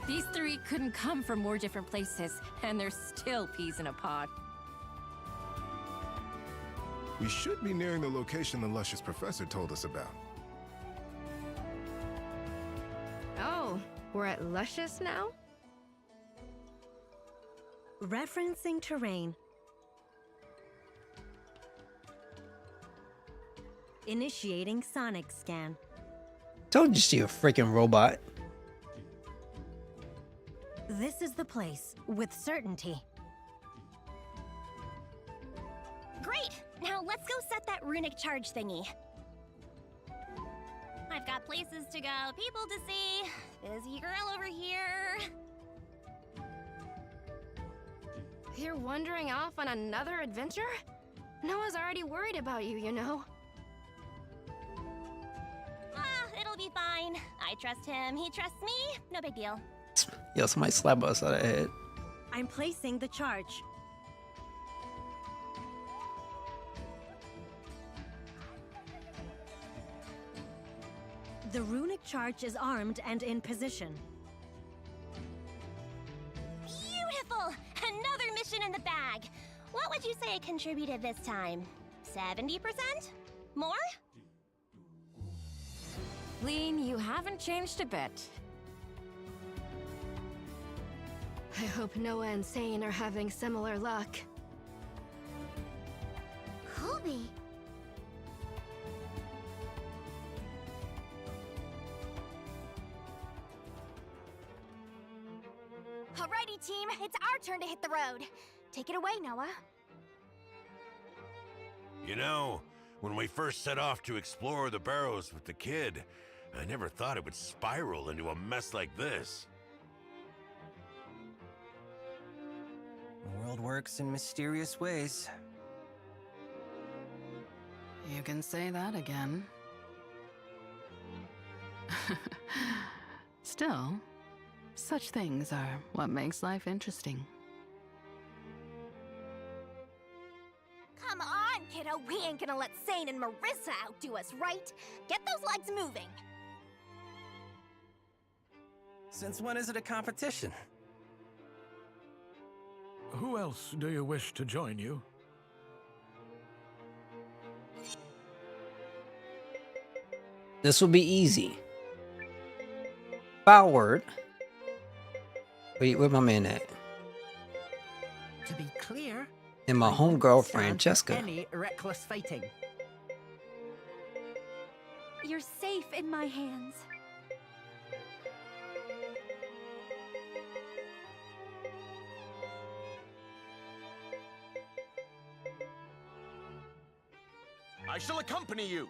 These three couldn't come from more different places, and they're still peas in a pod. We should be nearing the location the luscious professor told us about. Oh, we're at Luscious now? Referencing terrain. Initiating sonic scan. Told you she a freaking robot. This is the place, with certainty. Great! Now let's go set that runic charge thingy. I've got places to go, people to see. Busy girl over here. You're wandering off on another adventure? Noah's already worried about you, you know. Ah, it'll be fine. I trust him, he trusts me. No big deal. Yo, somebody slap us on the head. I'm placing the charge. The runic charge is armed and in position. Beautiful! Another mission in the bag. What would you say I contributed this time? 70%? More? Lean, you haven't changed a bit. I hope Noah and Sane are having similar luck. Colby. Alrighty, team, it's our turn to hit the road. Take it away, Noah. You know, when we first set off to explore the barrows with the kid, I never thought it would spiral into a mess like this. The world works in mysterious ways. You can say that again. Still, such things are what makes life interesting. Come on, kiddo, we ain't gonna let Sane and Marissa outdo us, right? Get those legs moving. Since when is it a competition? Who else do you wish to join you? This will be easy. Foul word. Wait, where my man at? To be clear, And my I won't homegirl stand for Francesca. Any reckless fighting. You're safe in my hands. I shall accompany you.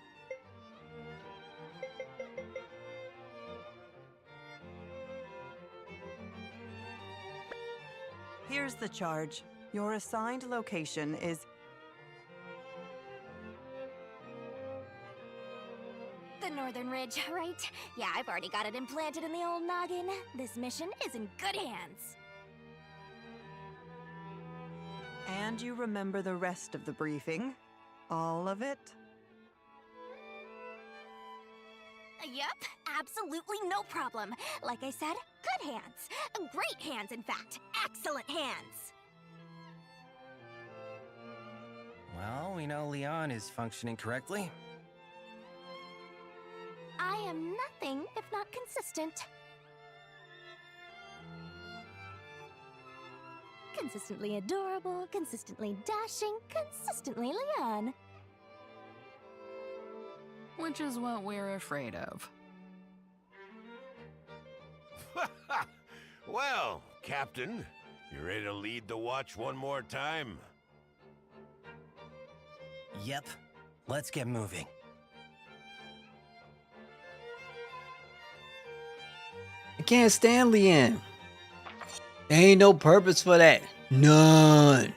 Here's the charge. Your assigned location is... The Northern Ridge, right? Yeah, I've already got it implanted in the old noggin. This mission is in good hands. And you remember the rest of the briefing? All of it? Yep, absolutely no problem. Like I said, good hands. Great hands, in fact. Excellent hands. Well, we know Leon is functioning correctly. I am nothing if not consistent. Consistently adorable, consistently dashing, consistently Leon. Which is what we're afraid of. Well, Captain, you ready to lead the watch one more time? Yep. Let's get moving. I can't stand Leanne. There ain't no purpose for that. None.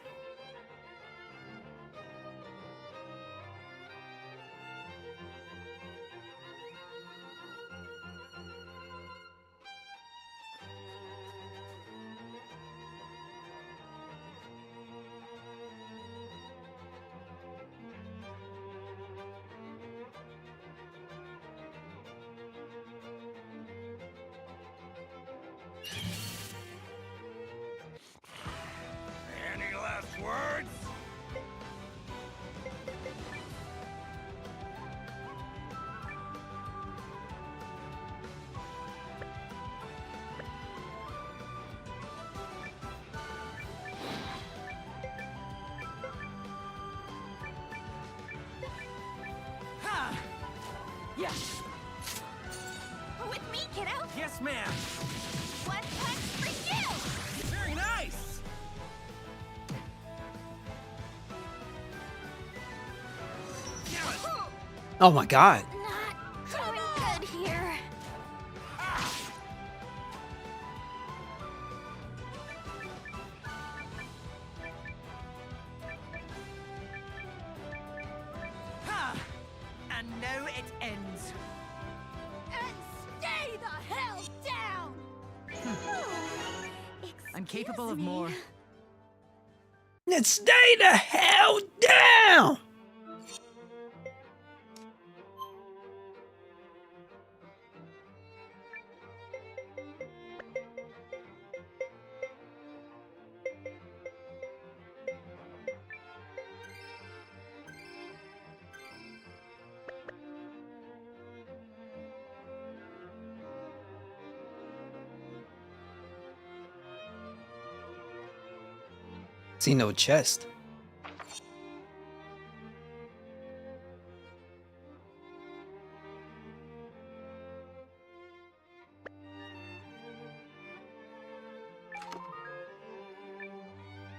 Any last words? Ha! Yes! With me, kiddo. Yes, ma'am. One punch for you. Very nice. Oh my god. Not doing good here. Ha! And now it ends. And stay the hell down. I'm capable of more. Then stay the hell down. See no chest.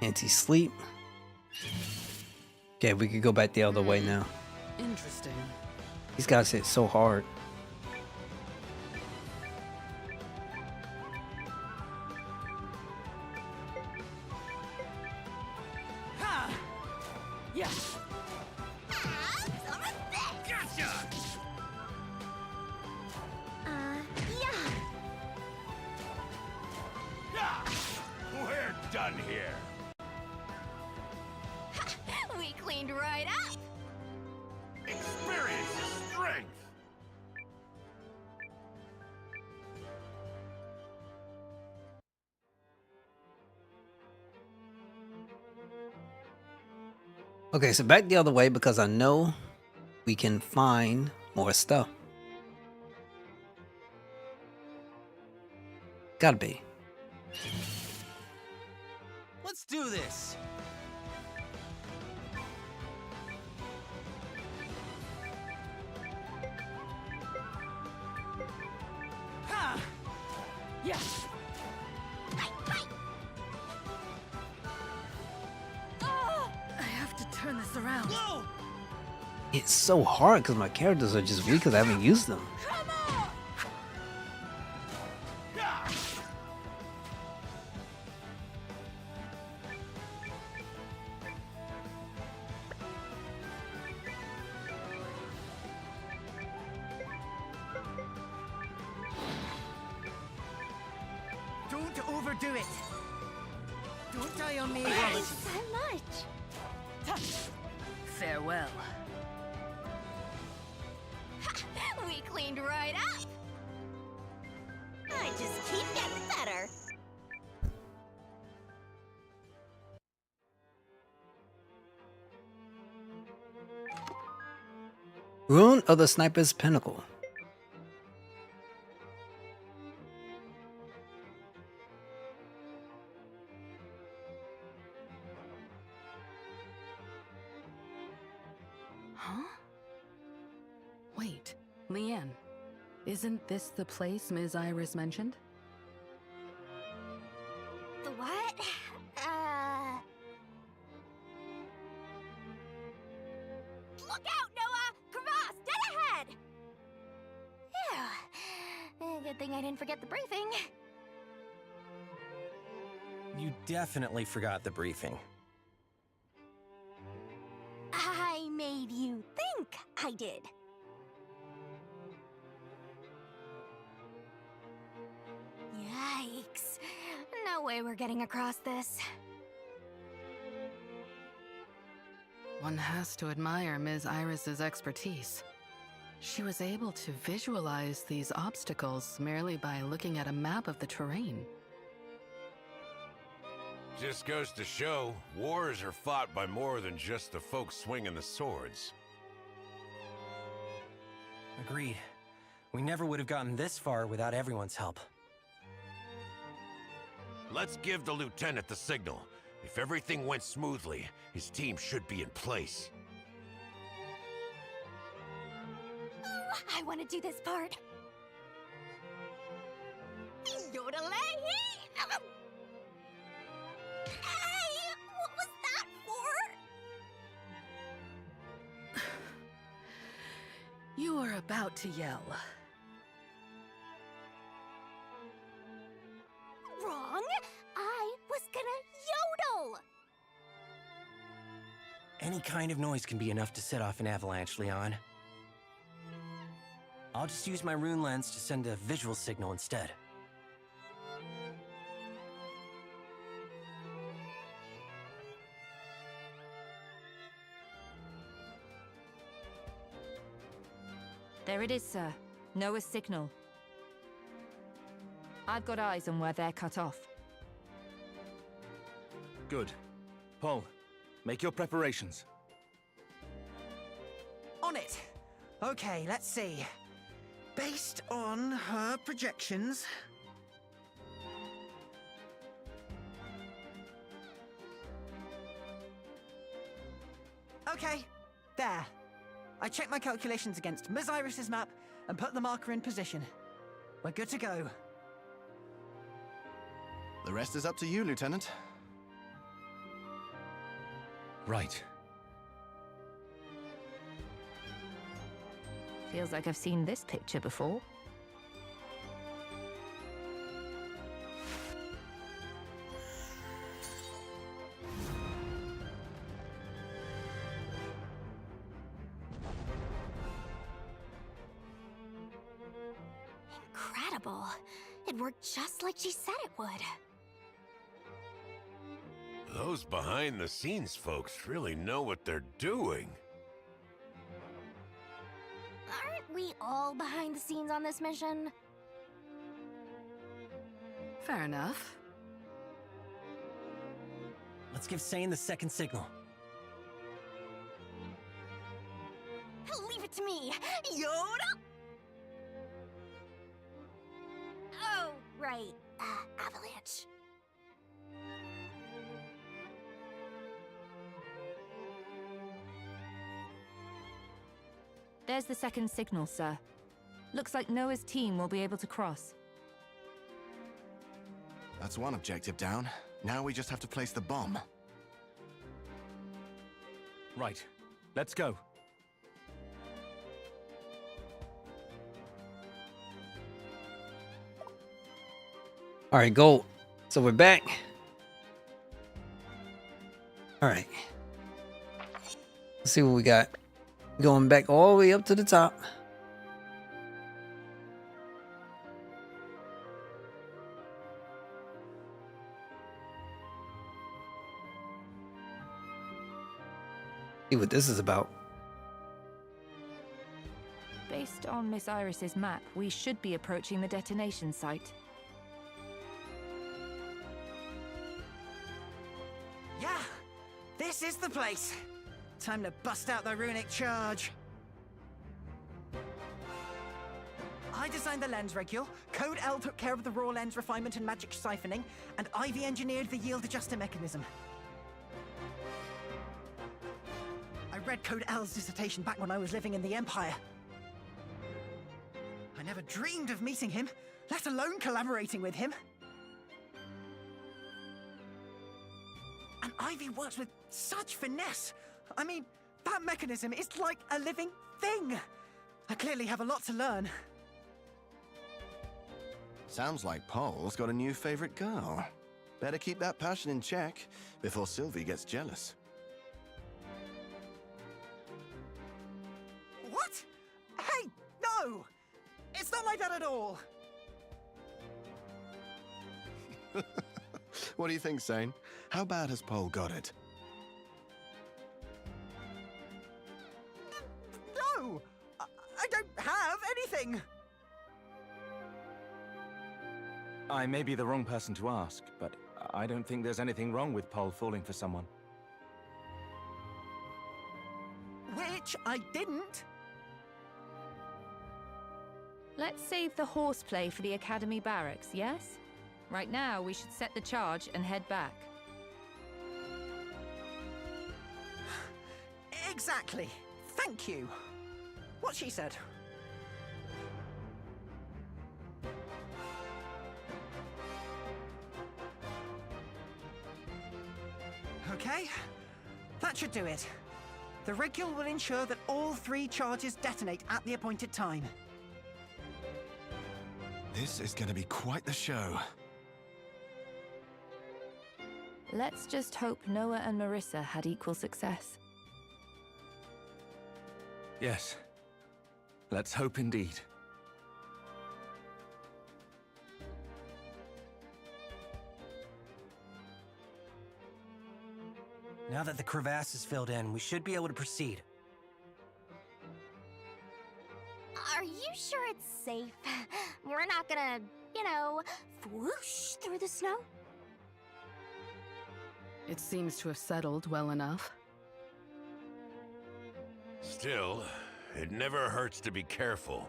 Anti-sleep. Okay, we could go back the other way now. Interesting. These guys hit so hard. Ha! Yes. Gotcha! Yeah. We're done here. We cleaned right up. Experience is strength. Okay, so back the other way because I know we can find more stuff. Gotta be. Let's do this. Ha! Yes. I have to turn this around. It's so hard because my characters are just weak because I haven't used them. Don't overdo it. Don't die on me. Thanks so much. Farewell. We cleaned right up. I just keep getting better. Rune of the Sniper's Pinnacle. Huh? Wait, Leanne, isn't this the place Ms. Iris mentioned? The what? Look out, Noah! Crevasse, dead ahead! Phew. Good thing I didn't forget the briefing. You definitely forgot the briefing. I made you think I did. Yikes. No way we're getting across this. One has to admire Ms. Iris's expertise. She was able to visualize these obstacles merely by looking at a map of the terrain. Just goes to show, wars are fought by more than just the folks swinging the swords. Agreed. We never would have gotten this far without everyone's help. Let's give the lieutenant the signal. If everything went smoothly, his team should be in place. Ooh, I want to do this part. Yodelay! Hey! What was that for? You were about to yell. Wrong! I was gonna yodel! Any kind of noise can be enough to set off an avalanche, Leon. I'll just use my rune lens to send a visual signal instead. There it is, sir. Noah's signal. I've got eyes on where they're cut off. Good. Paul, make your preparations. On it. Okay, let's see. Based on her projections, Okay, there. I checked my calculations against Ms. Iris's map and put the marker in position. We're good to go. The rest is up to you, Lieutenant. Right. Feels like I've seen this picture before. Incredible. It worked just like she said it would. Those behind-the-scenes folks really know what they're doing. Aren't we all behind the scenes on this mission? Fair enough. Let's give Sane the second signal. Leave it to me, Yoda! Oh, right. Avalanche. There's the second signal, sir. Looks like Noah's team will be able to cross. That's one objective down. Now we just have to place the bomb. Right. Let's go. All right, go. So we're back. All right. Let's see what we got. Going back all the way up to the top. See what this is about. Based on Miss Iris's map, we should be approaching the detonation site. Yeah, this is the place. Time to bust out the runic charge. I designed the lens regule, Code L took care of the raw lens refinement and magic siphoning, and Ivy engineered the yield adjuster mechanism. I read Code L's dissertation back when I was living in the Empire. I never dreamed of meeting him, let alone collaborating with him. And Ivy works with such finesse. I mean, that mechanism is like a living thing. I clearly have a lot to learn. Sounds like Paul's got a new favorite girl. Better keep that passion in check before Sylvie gets jealous. What? Hey, no! It's not like that at all. What do you think, Sane? How bad has Paul got it? No! I don't have anything! I may be the wrong person to ask, but I don't think there's anything wrong with Paul falling for someone. Which I didn't. Let's save the horseplay for the Academy barracks, yes? Right now, we should set the charge and head back. Exactly. Thank you. What she said. Okay, that should do it. The regule will ensure that all 3 charges detonate at the appointed time. This is going to be quite the show. Let's just hope Noah and Marissa had equal success. Yes. Let's hope indeed. Now that the crevasse is filled in, we should be able to proceed. Are you sure it's safe? We're not gonna, you know, whoosh through the snow? It seems to have settled well enough. Still, it never hurts to be careful.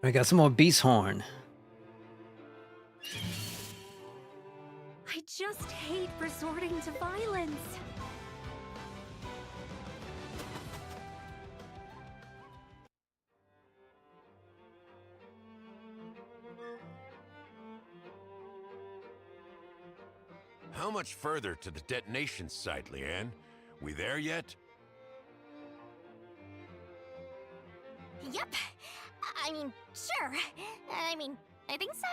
We got some more beast horn. I just hate resorting to violence. How much further to the detonation site, Leanne? We there yet? Yep. I mean, sure. I think so.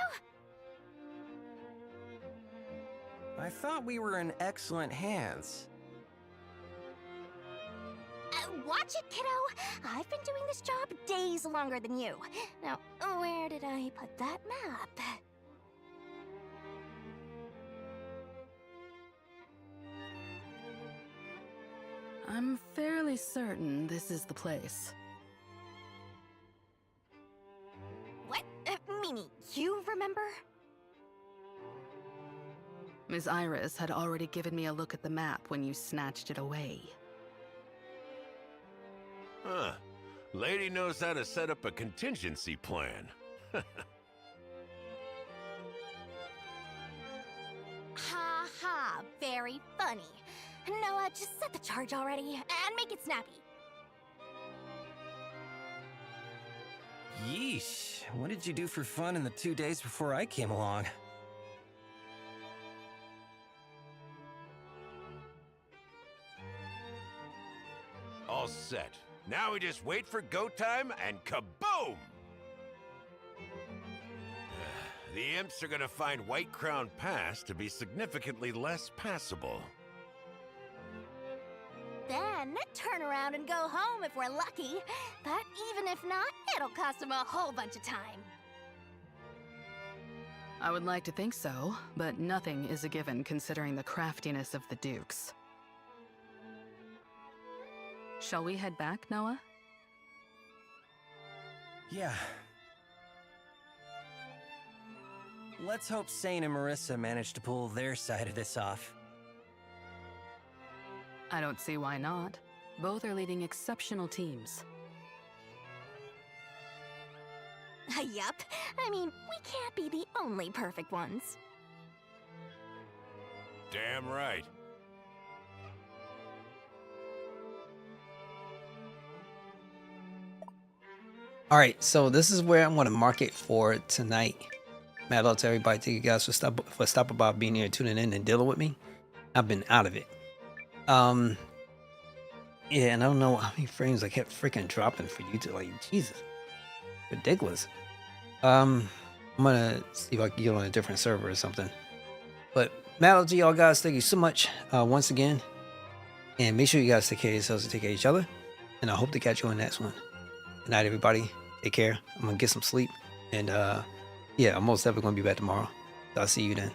I thought we were in excellent hands. Watch it, kiddo. I've been doing this job days longer than you. Now, where did I put that map? I'm fairly certain this is the place. What? Mimi, you remember? Ms. Iris had already given me a look at the map when you snatched it away. Huh. Lady knows how to set up a contingency plan. Ha ha, very funny. Noah, just set the charge already, and make it snappy. Yeesh, what did you do for fun in the 2 days before I came along? All set. Now we just wait for go time and kaboom! The imps are gonna find White Crown Pass to be significantly less passable. Then turn around and go home if we're lucky. But even if not, it'll cost them a whole bunch of time. I would like to think so, but nothing is a given considering the craftiness of the Dukes. Shall we head back, Noah? Yeah. Let's hope Sane and Marissa manage to pull their side of this off. I don't see why not. Both are leading exceptional teams. Yup. I mean, we can't be the only perfect ones. Damn right. All right, so this is where I'm going to mark it for tonight. Mad love to everybody. Thank you guys for stopping by, being here, tuning in, and dealing with me. I've been out of it. Yeah, and I don't know how many frames I kept freaking dropping for you to, like, Jesus, ridiculous. I'm gonna see if I can get on a different server or something. But mad love to y'all guys. Thank you so much once again, and make sure you guys take care of yourselves and take care of each other. And I hope to catch you on the next one. Good night, everybody. Take care. I'm gonna get some sleep, and yeah, I'm most definitely gonna be back tomorrow. So I'll see you then.